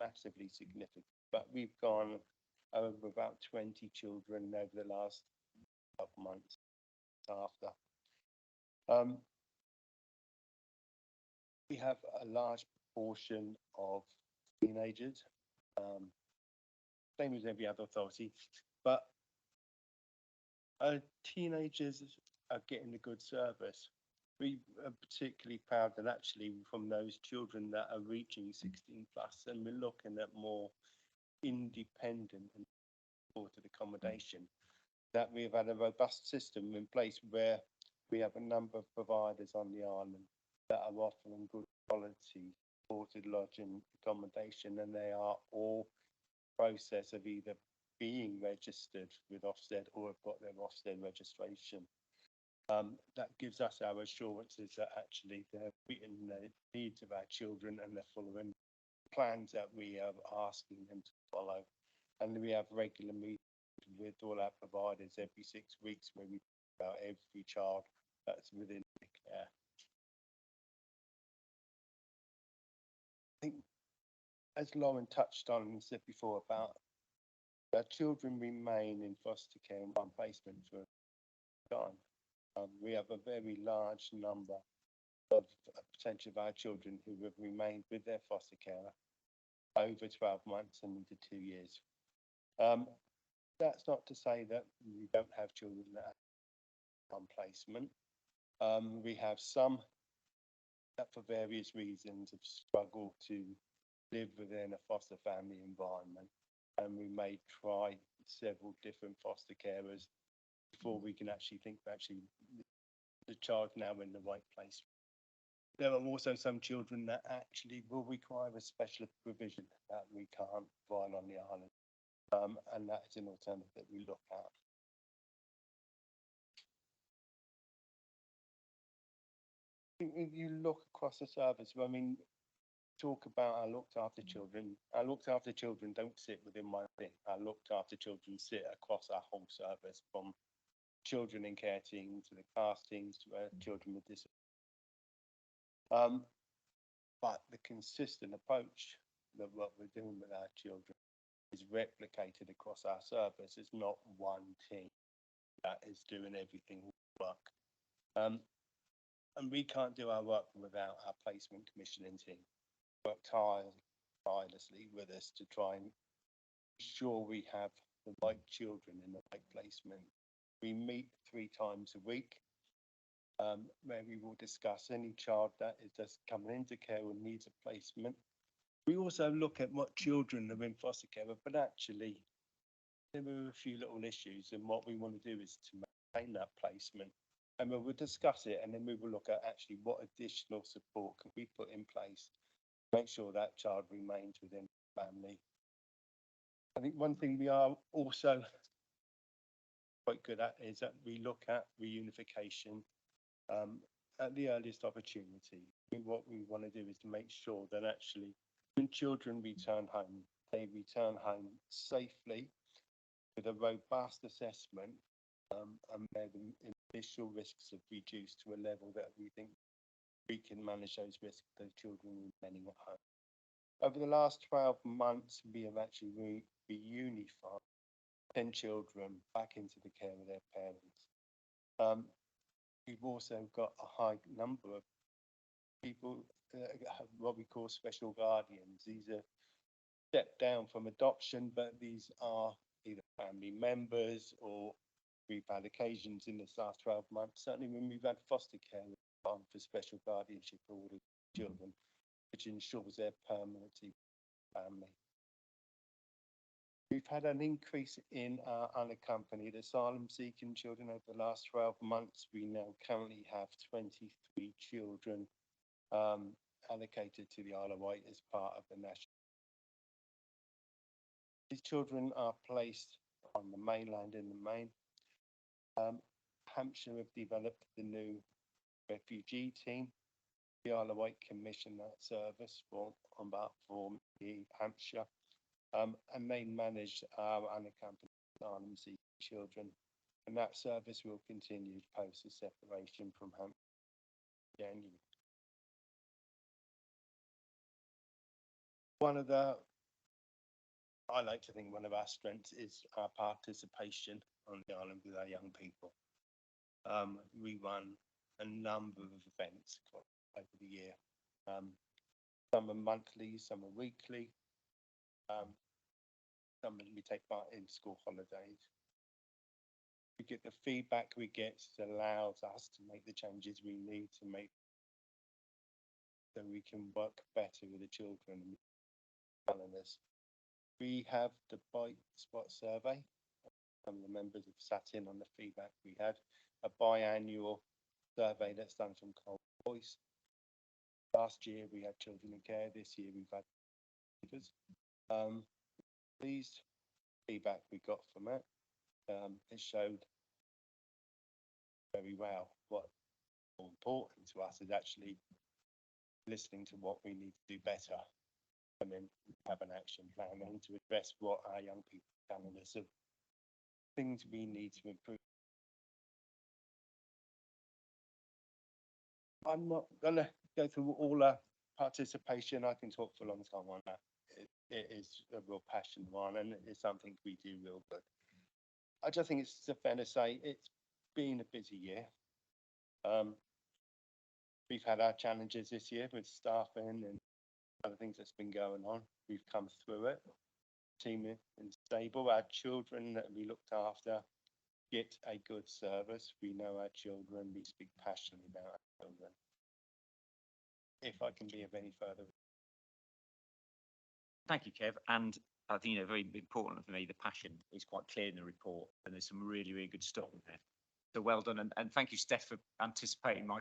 massively significant, but we've gone over about 20 children over the last 12 months after. We have a large proportion of teenagers, same as every other authority, but teenagers are getting a good service. We are particularly proud that actually from those children that are reaching 16 plus, and we're looking at more independent and supported accommodation, that we've had a robust system in place where we have a number of providers on the island that are offering good quality supported lodging accommodation, and they are all process of either being registered with Ofsted or have got their Ofsted registration. That gives us our assurances that actually they're meeting the needs of our children and they're following plans that we are asking them to follow. And we have regular meetings with all our providers every 6 weeks where we talk about every child that's within the care. I think, as Lauren touched on and said before, about our children remain in foster care in one placement for time. We have a very large number of potential of our children who have remained with their foster carer over 12 months and into 2 years. That's not to say that we don't have children that are on placement. We have some that for various reasons have struggled to live within a foster family environment, and we may try several different foster carers before we can actually think that actually the child now in the right place. There are also some children that actually will require a special provision that we can't provide on the island, and that is an alternative that we look at. If you look across the service, I mean, talk about our looked after children. Our looked after children don't sit within my thing. Our looked after children sit across our whole service, from children in care teams to the class teams to children with disabilities. But the consistent approach that what we're doing with our children is replicated across our service. It's not one team that is doing everything work. And we can't do our work without our placement commissioning team. Work tirelessly with us to try and ensure we have the right children in the right placement. We meet 3 times a week, where we will discuss any child that is just coming into care or needs a placement. We also look at what children are in foster care, but actually there are a few little issues, and what we want to do is to maintain that placement. And we will discuss it, and then we will look at actually what additional support can we put in place to make sure that child remains within the family. I think one thing we are also quite good at is that we look at reunification at the earliest opportunity. What we want to do is to make sure that actually when children return home, they return home safely with a robust assessment, and where the initial risks have reduced to a level that we think we can manage those risks of those children remaining at home. Over the last 12 months, we have actually reunified 10 children back into the care of their parents. We've also got a high number of people that have what we call special guardians. These are stepped down from adoption, but these are either family members, or we've had occasions in this last 12 months, certainly when we've had foster care on for special guardianship for all the children, which ensures their permanency family. We've had an increase in our unaccompanied asylum seeking children over the last 12 months. We now currently have 23 children allocated to the Isle of Wight as part of the national. These children are placed on the mainland in the main. Hampshire have developed the new refugee team. The Isle of Wight commissioned that service for Hampshire, and they manage our unaccompanied asylum seeking children, and that service will continue post the separation from Hampshire in January. I like to think one of our strengths is our participation on the island with our young people. We run a number of events over the year. Some are monthly, some are weekly. Some we take part in school holidays. we get the feedback we get allows us to make the changes we need to make so we can work better with the children and calendars. We have the Bite Spot survey. Some of the members have sat in on the feedback we had. A biannual survey that's done from Cold Voice. Last year we had children in care. This year we've had leaders. These feedback we got from it, it showed very well what's more important to us is actually listening to what we need to do better and then have an action plan and to address what our young people are telling us of things we need to improve. I'm not gonna go through all our participation. I can talk for a long time on that. It is a real passion one and it's something we do real good. I just think it's fair to say it's been a busy year. We've had our challenges this year with staffing and other things that's been going on. We've come through it. Team is stable. Our children that we looked after get a good service. We know our children. We speak passionately about our children. If I can be of any further. Thank you, Kev. And I think, very important for me, the passion is quite clear in the report, and there's some really, really good stuff in there. So well done. And thank you, Steph, for anticipating my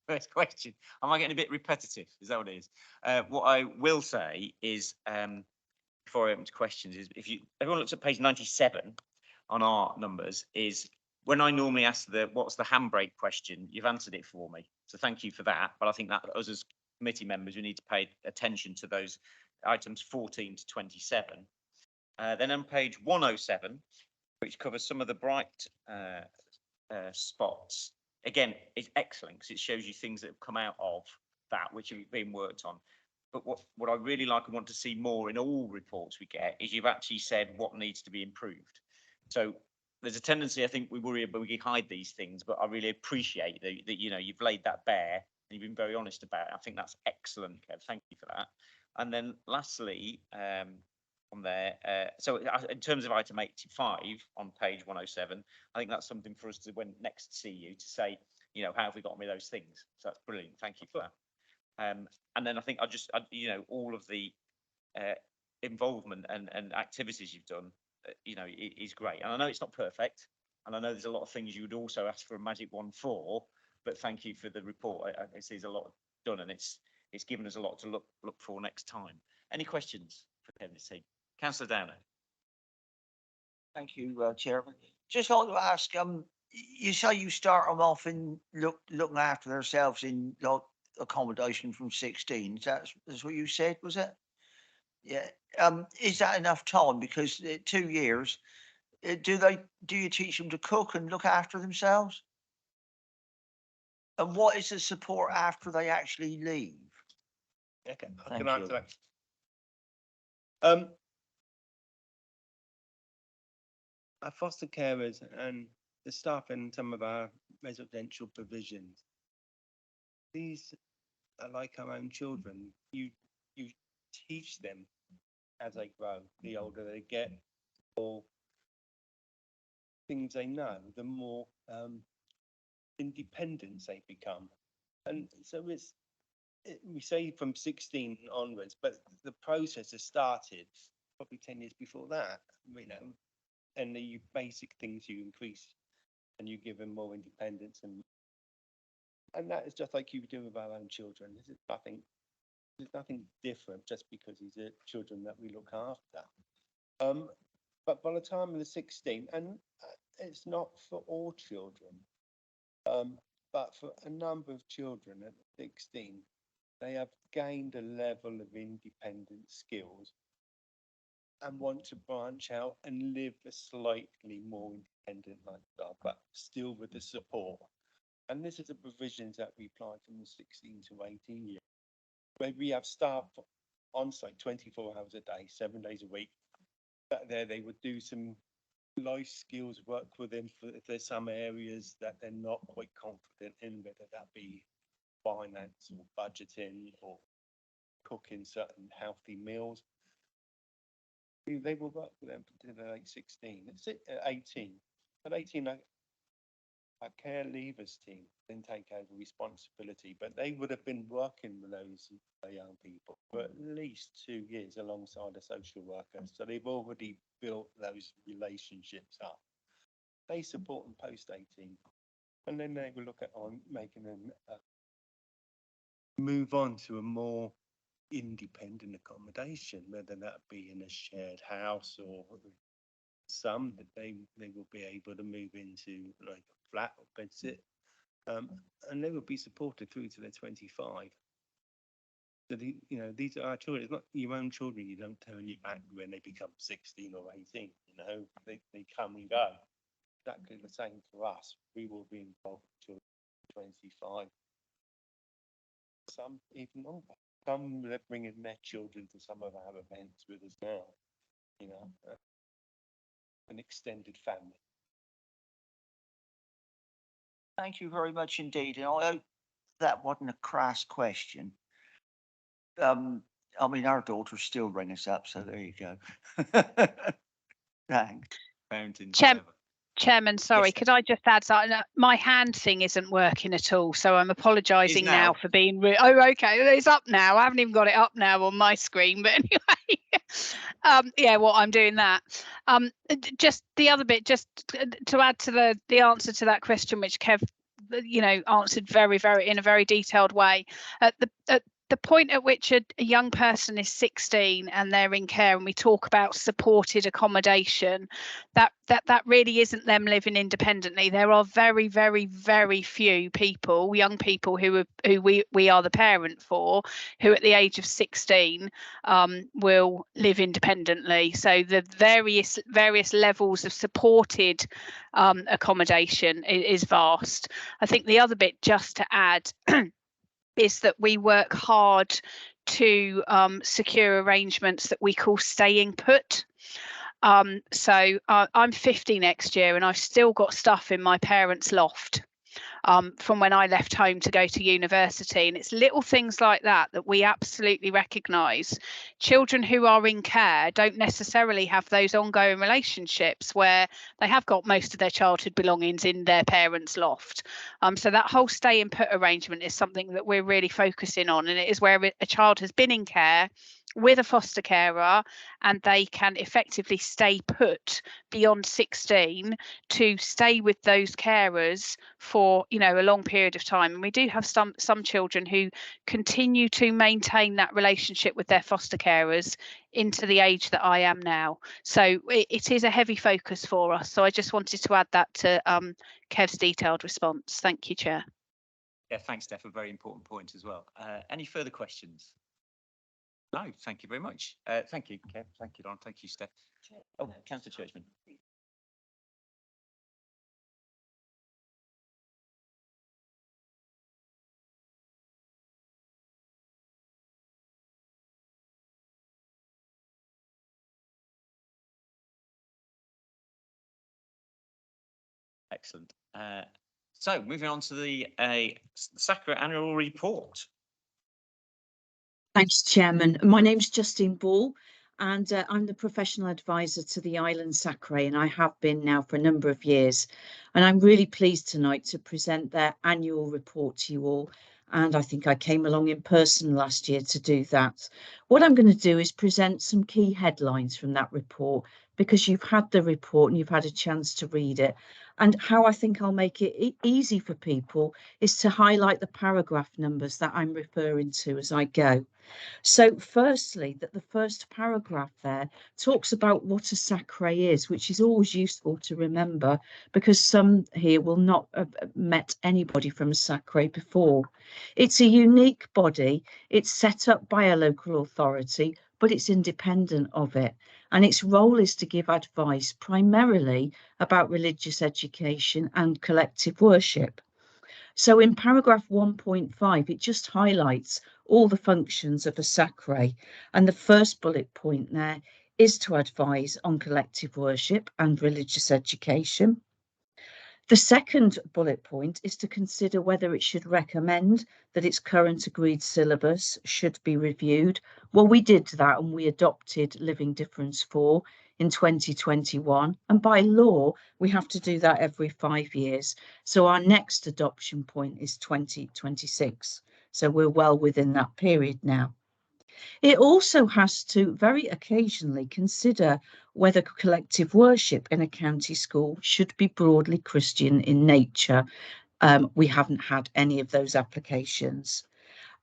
first question. Am I getting a bit repetitive? Is that what it is? What I will say is, before I open to questions, is everyone looks at page 97 on our numbers, is when I normally ask what's the handbrake question, you've answered it for me. So thank you for that. But I think that us as committee members, we need to pay attention to those items 14 to 27. Then on page 107, which covers some of the bright spots, again, it's excellent because it shows you things that have come out of that which have been worked on. But what I really like and want to see more in all reports we get is you've actually said what needs to be improved. So there's a tendency, I think, we worry about we hide these things, but I really appreciate that you've laid that bare and you've been very honest about it. I think that's excellent, Kev. Thank you for that. And then lastly, on there, so in terms of item 85 on page 107, I think that's something for us to, when next see you, to say, how have we got on with those things? So that's brilliant. Thank you for that. And then I think all of the involvement and activities you've done, is great. And I know it's not perfect, and I know there's a lot of things you would also ask for a magic one for, but thank you for the report. I see there's a lot done, and it's given us a lot to look for next time. Any questions for Kevin? Councillor Downer. Thank you, Chairman. Just like to ask, you say you start them off in looking after themselves in like accommodation from 16. That's what you said, was it? Yeah. Is that enough time? Because 2 years, do you teach them to cook and look after themselves? And what is the support after they actually leave? Okay, I Thank can answer you. that. Our foster carers and the staff in some of our residential provisions, these are like our own children. You teach them as they grow. The older they get, the more things they know, the more independent they become. And so we say from 16 onwards, but the process has started probably 10 years before that, and the basic things you increase and you give them more independence, and that is just like you do with our own children. There's nothing different just because these are children that we look after. But by the time of the 16, and it's not for all children, but for a number of children at 16, they have gained a level of independent skills and want to branch out and live a slightly more independent lifestyle, but still with the support. And this is the provisions that we apply from the 16 to 18 years, where we have staff on site 24 hours a day, 7 days a week. That they would do some life skills work with them if there's some areas that they're not quite confident in, whether that be finance or budgeting or cooking certain healthy meals. They will work with them until they're 16. It's 18. At 18, our care leavers team then take over responsibility, but they would have been working with those young people for at least 2 years alongside a social worker. So they've already built those relationships up. They support them post 18, and then they will look at making them move on to a more independent accommodation, whether that be in a shared house or some that they will be able to move into like a flat or bedsit, and they will be supported through to their 25. So these are our children. It's not your own children. You don't turn your back when they become 16 or 18. They come and go. Exactly the same for us. We will be involved until 25. Some even longer. Some they're bringing their children to some of our events with us now. An extended family. Thank you very much indeed. And I hope that wasn't a crass question. I mean, our daughters still ring us up, so there you go. Thanks. Chairman, sorry, Yes. could I just add something? My hand thing isn't working at all, so I'm apologising now for being rude. Oh, okay, it's up now. I haven't even got it up now on my screen, but anyway, yeah, well, I'm doing that. Just the other bit, just to add to the answer to that question, which Kev, answered in a very detailed way. At the point at which a young person is 16 and they're in care, and we talk about supported accommodation, that really isn't them living independently. There are very, very, very few people, young people who we are the parent for, who at the age of 16 will live independently. So the various levels of supported accommodation is vast. I think the other bit, just to add, is that we work hard to secure arrangements that we call staying put. So I'm 50 next year, and I've still got stuff in my parents' loft from when I left home to go to university. And it's little things like that we absolutely recognise. Children who are in care don't necessarily have those ongoing relationships where they have got most of their childhood belongings in their parents' loft. So that whole stay and put arrangement is something that we're really focusing on, and it is where a child has been in care with a foster carer and they can effectively stay put beyond 16 to stay with those carers for a long period of time. And we do have some children who continue to maintain that relationship with their foster carers into the age that I am now. So it is a heavy focus for us. So I just wanted to add that to Kev's detailed response. Thank you, Chair. Yeah, thanks, Steph. A very important point as well. Any further questions? No, thank you very much. Thank you, Kev. Thank you, Don. Thank you, Steph. Oh, Councillor Churchman. Excellent. So moving on to the SACRE annual report. Thanks, Chairman. My name's Justine Ball, and I'm the professional advisor to the Island SACRE, and I have been now for a number of years. And I'm really pleased tonight to present their annual report to you all. And I think I came along in person last year to do that. What I'm going to do is present some key headlines from that report, because you've had the report and you've had a chance to read it. And how I think I'll make it easy for people is to highlight the paragraph numbers that I'm referring to as I go. So firstly, that the first paragraph there talks about what a SACRE is, which is always useful to remember, because some here will not have met anybody from a SACRE before. It's a unique body. It's set up by a local authority, but it's independent of it. And its role is to give advice primarily about religious education and collective worship. So in paragraph 1.5, it just highlights all the functions of a SACRE. And the first bullet point there is to advise on collective worship and religious education. The second bullet point is to consider whether it should recommend that its current agreed syllabus should be reviewed. Well, we did that and we adopted Living Difference 4 in 2021, and by law we have to do that every 5 years. So our next adoption point is 2026. So we're well within that period now. It also has to very occasionally consider whether collective worship in a county school should be broadly Christian in nature. We haven't had any of those applications.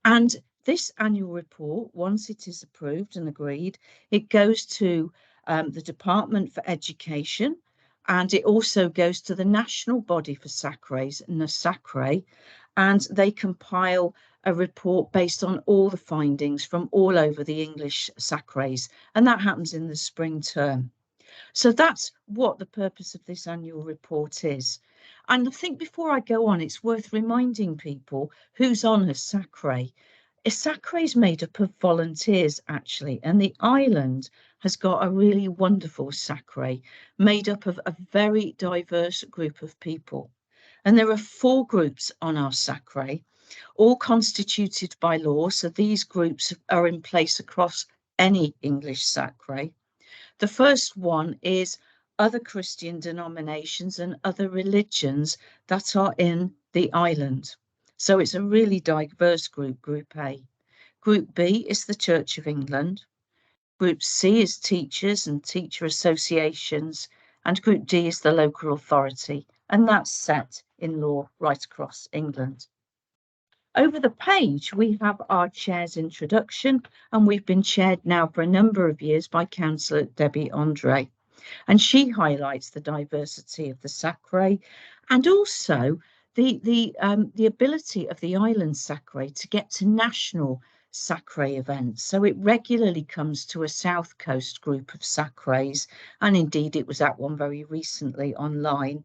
And this annual report, once it is approved and agreed, it goes to the Department for Education, and it also goes to the national body for SACREs, SACRE, and they compile a report based on all the findings from all over the English SACREs, and that happens in the spring term. So that's what the purpose of this annual report is. And I think before I go on, it's worth reminding people who's on a SACRE. A SACRE is made up of volunteers, actually, and the island has got a really wonderful SACRE made up of a very diverse group of people. And there are 4 groups on our SACRE, all constituted by law. So these groups are in place across any English SACRE. The first one is other Christian denominations and other religions that are in the island. So it's a really diverse group, Group A. Group B is the Church of England. Group C is teachers and teacher associations. And Group D is the local authority. And that's set in law right across England. Over the page, we have our chair's introduction, and we've been chaired now for a number of years by Councillor Debbie Andre. And she highlights the diversity of the SACRE and also the ability of the island SACRE to get to national SACRE events. So it regularly comes to a South Coast group of SACREs, and indeed it was at one very recently online.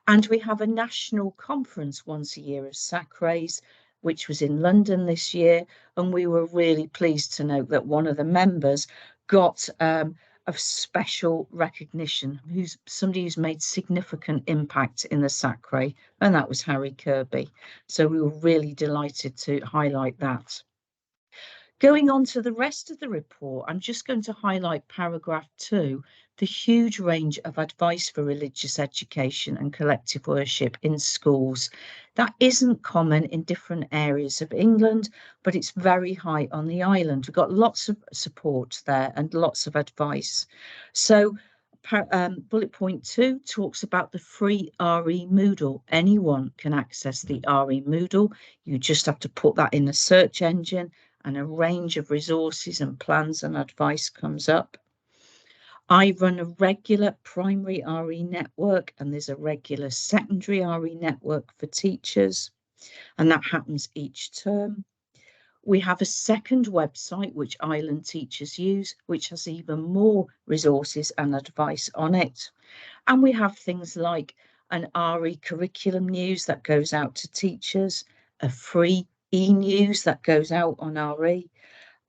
And we have a national conference once a year of SACREs, which was in London this year, and we were really pleased to note that one of the members got a special recognition, somebody who's made significant impact in the SACRE, and that was Harry Kirby. So we were really delighted to highlight that. Going on to the rest of the report, I'm just going to highlight paragraph 2, the huge range of advice for religious education and collective worship in schools. That isn't common in different areas of England, but it's very high on the island. We've got lots of support there and lots of advice. So bullet point 2 talks about the free RE Moodle. Anyone can access the RE Moodle. You just have to put that in a search engine, and a range of resources and plans and advice comes up. I run a regular primary RE network, and there's a regular secondary RE network for teachers, and that happens each term. We have a second website which island teachers use, which has even more resources and advice on it. And we have things like an RE curriculum news that goes out to teachers, a free e-news that goes out on RE,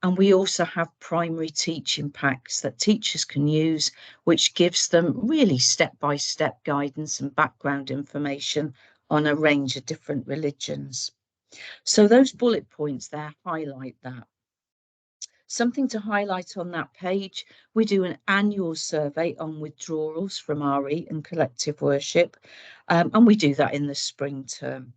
and we also have primary teaching packs that teachers can use, which gives them really step-by-step guidance and background information on a range of different religions. So those bullet points there highlight that. Something to highlight on that page, we do an annual survey on withdrawals from RE and collective worship, and we do that in the spring term.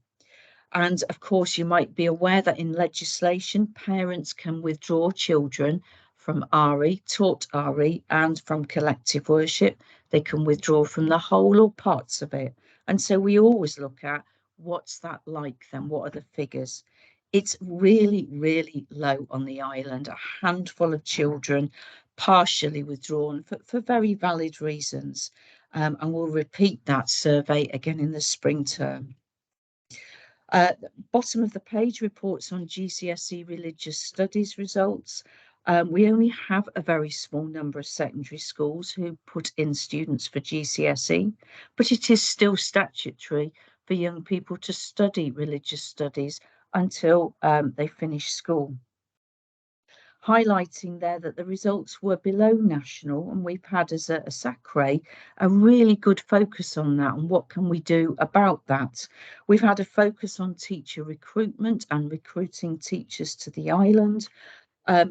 And of course, you might be aware that in legislation, parents can withdraw children from RE, taught RE, and from collective worship. They can withdraw from the whole or parts of it. And so we always look at what's that like then? What are the figures? It's really, really low on the island, a handful of children partially withdrawn for very valid reasons. And we'll repeat that survey again in the spring term. Bottom of the page reports on GCSE religious studies results. We only have a very small number of secondary schools who put in students for GCSE, but it is still statutory for young people to study religious studies until they finish school. Highlighting there that the results were below national, and we've had as a SACRE a really good focus on that and what can we do about that. We've had a focus on teacher recruitment and recruiting teachers to the island.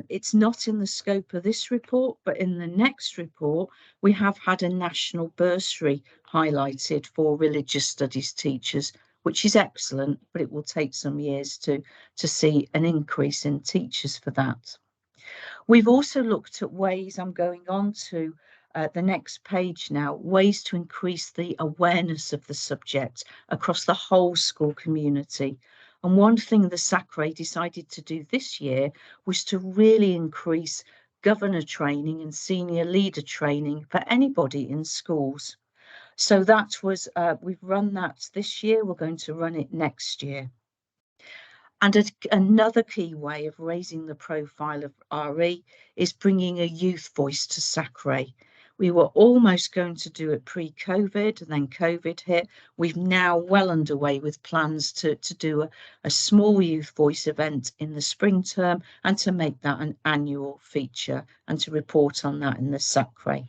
It's not in the scope of this report, but in the next report, we have had a national bursary highlighted for religious studies teachers, which is excellent, but it will take some years to see an increase in teachers for that. We've also looked at ways, I'm going on to the next page now, ways to increase the awareness of the subject across the whole school community. And one thing the SACRE decided to do this year was to really increase governor training and senior leader training for anybody in schools. So that was, we've run that this year, we're going to run it next year. And another key way of raising the profile of RE is bringing a youth voice to SACRE. We were almost going to do it pre-COVID, and then COVID hit. We've now well underway with plans to do a small youth voice event in the spring term and to make that an annual feature and to report on that in the SACRE.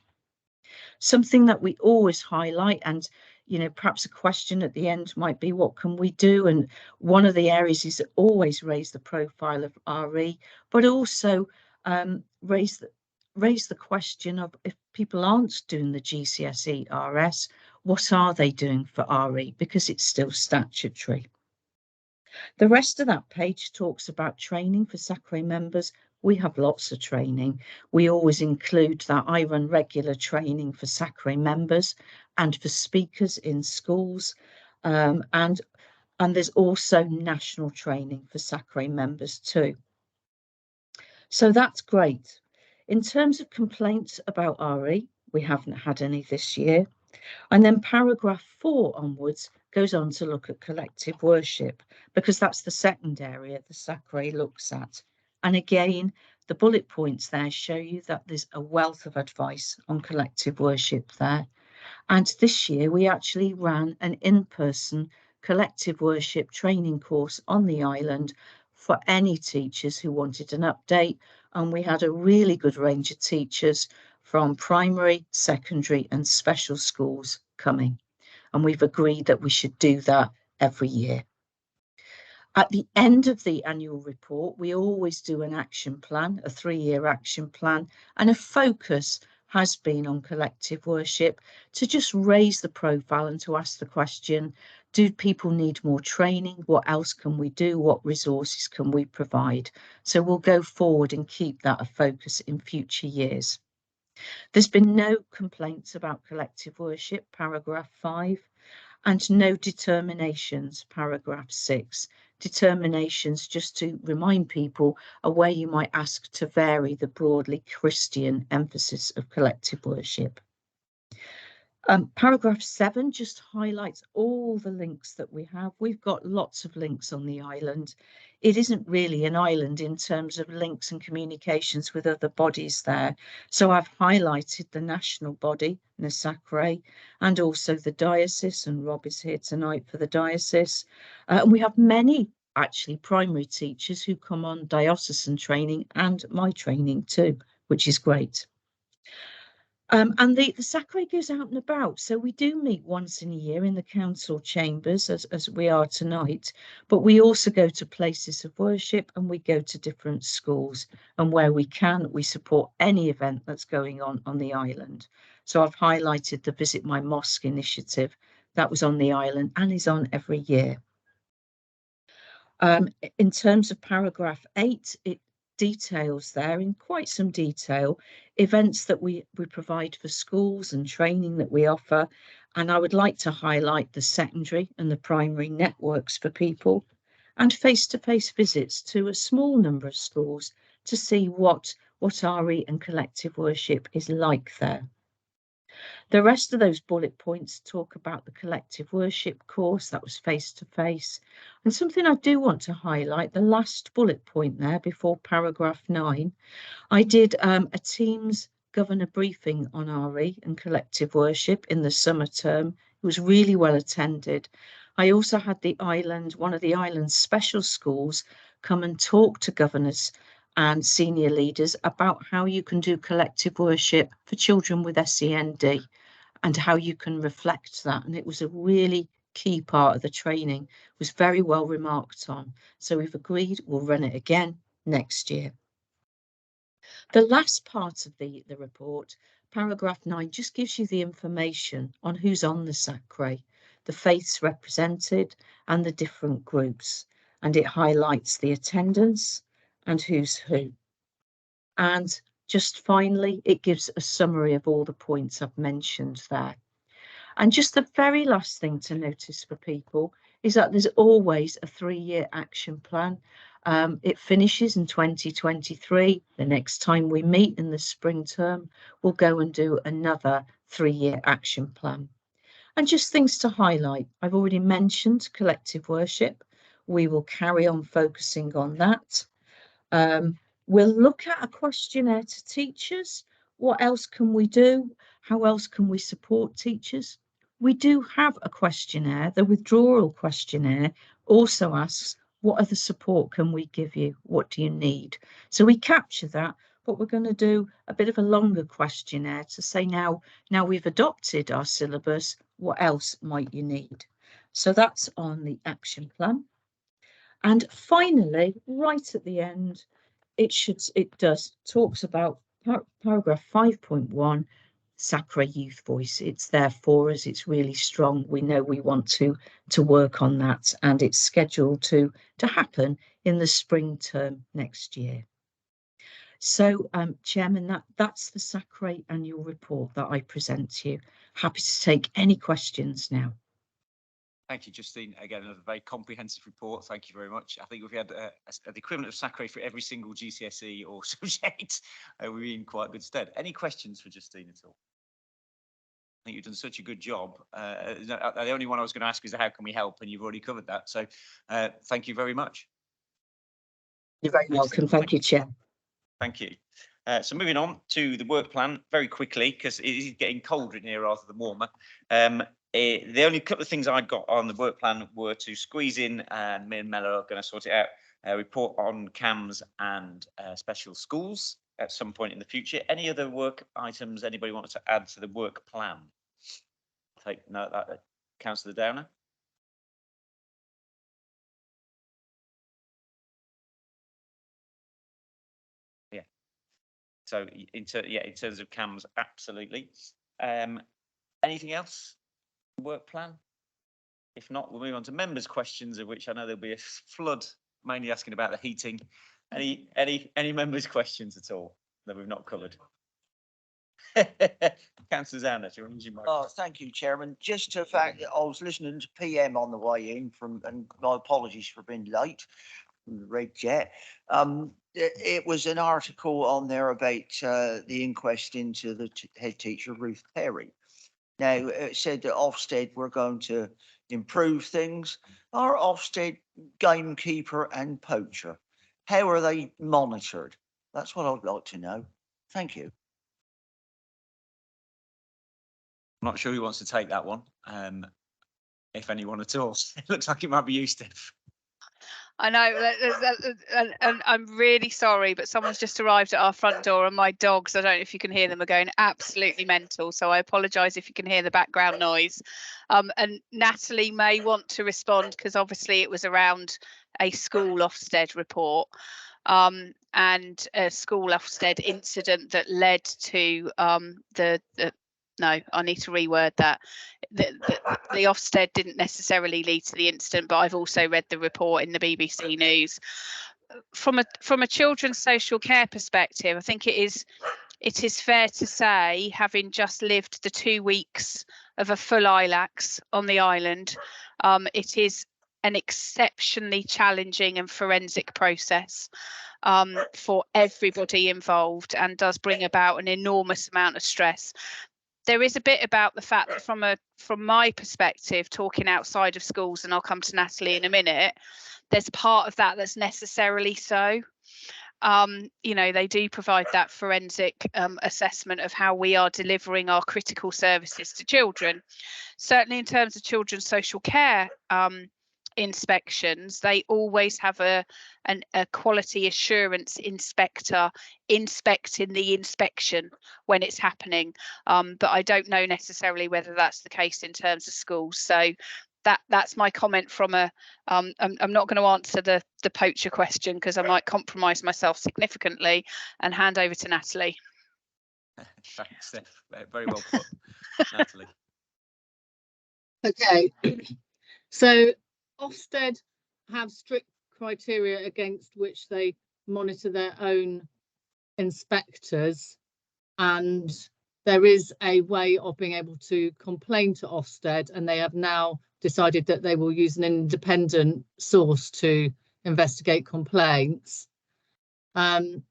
Something that we always highlight, and perhaps a question at the end might be, what can we do? And one of the areas is always raise the profile of RE, but also raise the question of, if people aren't doing the GCSE RS, what are they doing for RE? Because it's still statutory. The rest of that page talks about training for SACRE members. We have lots of training. We always include that. I run regular training for SACRE members and for speakers in schools. And there's also national training for SACRE members too. So that's great. In terms of complaints about RE, we haven't had any this year. And then paragraph 4 onwards goes on to look at collective worship, because that's the second area the SACRE looks at. And again, the bullet points there show you that there's a wealth of advice on collective worship there. And this year we actually ran an in-person collective worship training course on the island for any teachers who wanted an update. And we had a really good range of teachers from primary, secondary and special schools coming. And we've agreed that we should do that every year. At the end of the annual report, we always do an action plan, a 3-year action plan, and a focus has been on collective worship to just raise the profile and to ask the question, do people need more training? What else can we do? What resources can we provide? So we'll go forward and keep that a focus in future years. There's been no complaints about collective worship, paragraph 5, and no determinations, paragraph 6. Determinations, just to remind people, are where you might ask to vary the broadly Christian emphasis of collective worship. Paragraph 7 just highlights all the links that we have. We've got lots of links on the island. It isn't really an island in terms of links and communications with other bodies there. So I've highlighted the national body, SACRE, and also the diocese, and Rob is here tonight for the diocese. And we have many actually primary teachers who come on diocesan training and my training too, which is great. And the SACRE goes out and about. So we do meet once in a year in the council chambers as we are tonight, but we also go to places of worship and we go to different schools, and where we can, we support any event that's going on the island. So I've highlighted the Visit My Mosque initiative that was on the island and is on every year. In terms of paragraph 8, it details there in quite some detail events that we provide for schools and training that we offer. And I would like to highlight the secondary and the primary networks for people, and face-to-face visits to a small number of schools to see what RE and collective worship is like there. The rest of those bullet points talk about the collective worship course that was face-to-face. And something I do want to highlight, the last bullet point there before paragraph 9, I did a Teams governor briefing on RE and collective worship in the summer term. It was really well attended. I also had the island, one of the island's special schools, come and talk to governors and senior leaders about how you can do collective worship for children with SEND and how you can reflect that. And it was a really key part of the training, it was very well remarked on. So we've agreed we'll run it again next year. The last part of the report, paragraph 9, just gives you the information on who's on the SACRE, the faiths represented and the different groups, and it highlights the attendance and who's who. And just finally, it gives a summary of all the points I've mentioned there. And just the very last thing to notice for people is that there's always a 3-year action plan. It finishes in 2023. The next time we meet in the spring term, we'll go and do another 3-year action plan. And just things to highlight. I've already mentioned collective worship. We will carry on focusing on that. We'll look at a questionnaire to teachers. What else can we do? How else can we support teachers? We do have a questionnaire. The withdrawal questionnaire also asks, what other support can we give you? What do you need? So we capture that, but we're going to do a bit of a longer questionnaire to say now we've adopted our syllabus, what else might you need? So that's on the action plan. And finally, right at the end, it talks about paragraph 5.1, SACRE Youth Voice. It's there for us. It's really strong. We know we want to work on that, and it's scheduled to happen in the spring term next year. So, Chairman, that's the SACRE annual report that I present to you. Happy to take any questions now. Thank you, Justine. Again, another very comprehensive report. Thank you very much. I think if we had the equivalent of SACRE for every single GCSE or subject, we're in quite good stead. Any questions for Justine at all? I think you've done such a good job. The only one I was going to ask is how can we help, and you've already covered that. So thank you very much. You're very welcome. Thank you, Chair. Thank you. So moving on to the work plan very quickly, because it is getting colder in here rather than warmer. The only couple of things I'd got on the work plan were to squeeze in, and me and Mella are going to sort it out, a report on CAMS and special schools at some point in the future. Any other work items anybody wants to add to the work plan? Take note that, Councillor Downer. Yeah. So in terms of CAMS, absolutely. Anything else? Work plan? If not, we'll move on to members' questions, of which I know there'll be a flood, mainly asking about the heating. Any members' questions at all that we've not covered? Councillor Zana, do you want to use your microphone? Oh, thank you, Chairman. Just to fact that I was listening to PM on the way in and my apologies for being late from the Red Jet. It was an article on there about the inquest into the head teacher, Ruth Perry. Now, it said that Ofsted were going to improve things. Are Ofsted gamekeeper and poacher? How are they monitored? That's what I'd like to know. Thank you. I'm not sure who wants to take that one, if anyone at all. It looks like it might be you, Steph. I know, and I'm really sorry, but someone's just arrived at our front door, and my dogs, I don't know if you can hear them, are going absolutely mental. So I apologise if you can hear the background noise. And Natalie may want to respond, because obviously it was around a school Ofsted report, and a school Ofsted incident that led to no, I need to reword that. The Ofsted didn't necessarily lead to the incident, but I've also read the report in the BBC News. From a children's social care perspective, I think it is fair to say, having just lived the 2 weeks of a full ILACS on the island, it is an exceptionally challenging and forensic process for everybody involved, and does bring about an enormous amount of stress. There is a bit about the fact that from my perspective, talking outside of schools, and I'll come to Natalie in a minute, there's part of that that's necessarily so. You know, they do provide that forensic assessment of how we are delivering our critical services to children. Certainly in terms of children's social care inspections, they always have a quality assurance inspector inspecting the inspection when it's happening, but I don't know necessarily whether that's the case in terms of schools. So that's my comment from a. I'm not going to answer the poacher question because I might compromise myself significantly and hand over to Natalie. Thanks, Steph. Very well put, Natalie. Okay, so Ofsted have strict criteria against which they monitor their own inspectors, and there is a way of being able to complain to Ofsted, and they have now decided that they will use an independent source to investigate complaints. And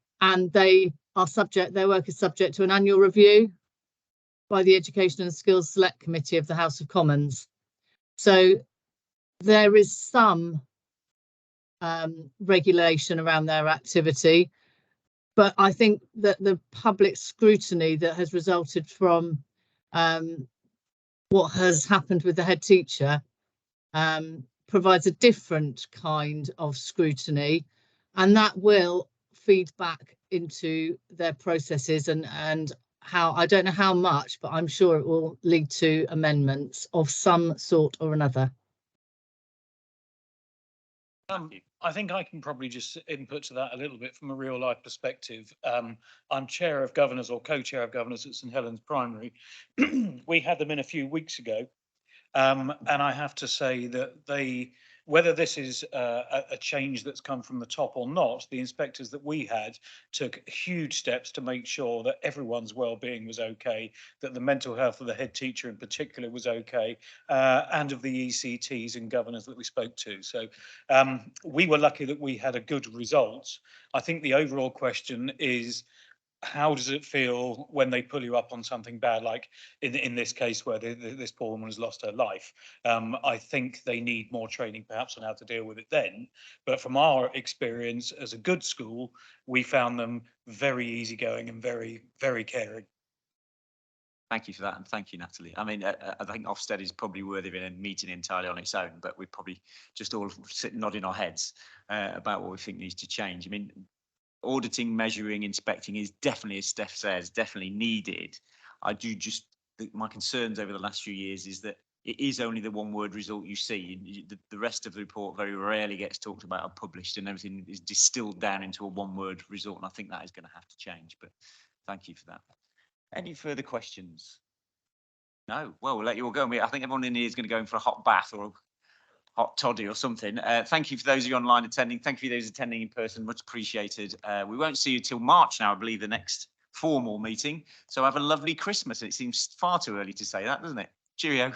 they are subject, their work is subject to an annual review by the Education and Skills Select Committee of the House of Commons. So there is some regulation around their activity, but I think that the public scrutiny that has resulted from what has happened with the head teacher provides a different kind of scrutiny, and that will feed back into their processes and how, I don't know how much, but I'm sure it will lead to amendments of some sort or another. I think I can probably just input to that a little bit from a real life perspective. I'm chair of governors or co-chair of governors at St Helens Primary. We had them in a few weeks ago, and I have to say that they, whether this is a change that's come from the top or not, the inspectors that we had took huge steps to make sure that everyone's well-being was okay, that the mental health of the head teacher in particular was okay, and of the ECTs and governors that we spoke to. So we were lucky that we had a good result. I think the overall question is, how does it feel when they pull you up on something bad, like in this case where this poor woman has lost her life? I think they need more training perhaps on how to deal with it then. But from our experience as a good school, we found them very easygoing and very, very caring. Thank you for that, and thank you, Natalie. I mean, I think Ofsted is probably worthy of a meeting entirely on its own, but we probably just all sit nodding our heads about what we think needs to change. I mean, auditing, measuring, inspecting is definitely, as Steph says, definitely needed. I do just think my concerns over the last few years is that it is only the one word result you see. The rest of the report very rarely gets talked about or published, and everything is distilled down into a one word result. And I think that is going to have to change, but thank you for that. Any further questions? No? Well, we'll let you all go. I think everyone in here is going to go in for a hot bath or a hot toddy or something. Thank you for those of you online attending. Thank you for those attending in person. Much appreciated. We won't see you till March now, I believe, the next formal meeting. So have a lovely Christmas. It seems far too early to say that, doesn't it? Cheerio.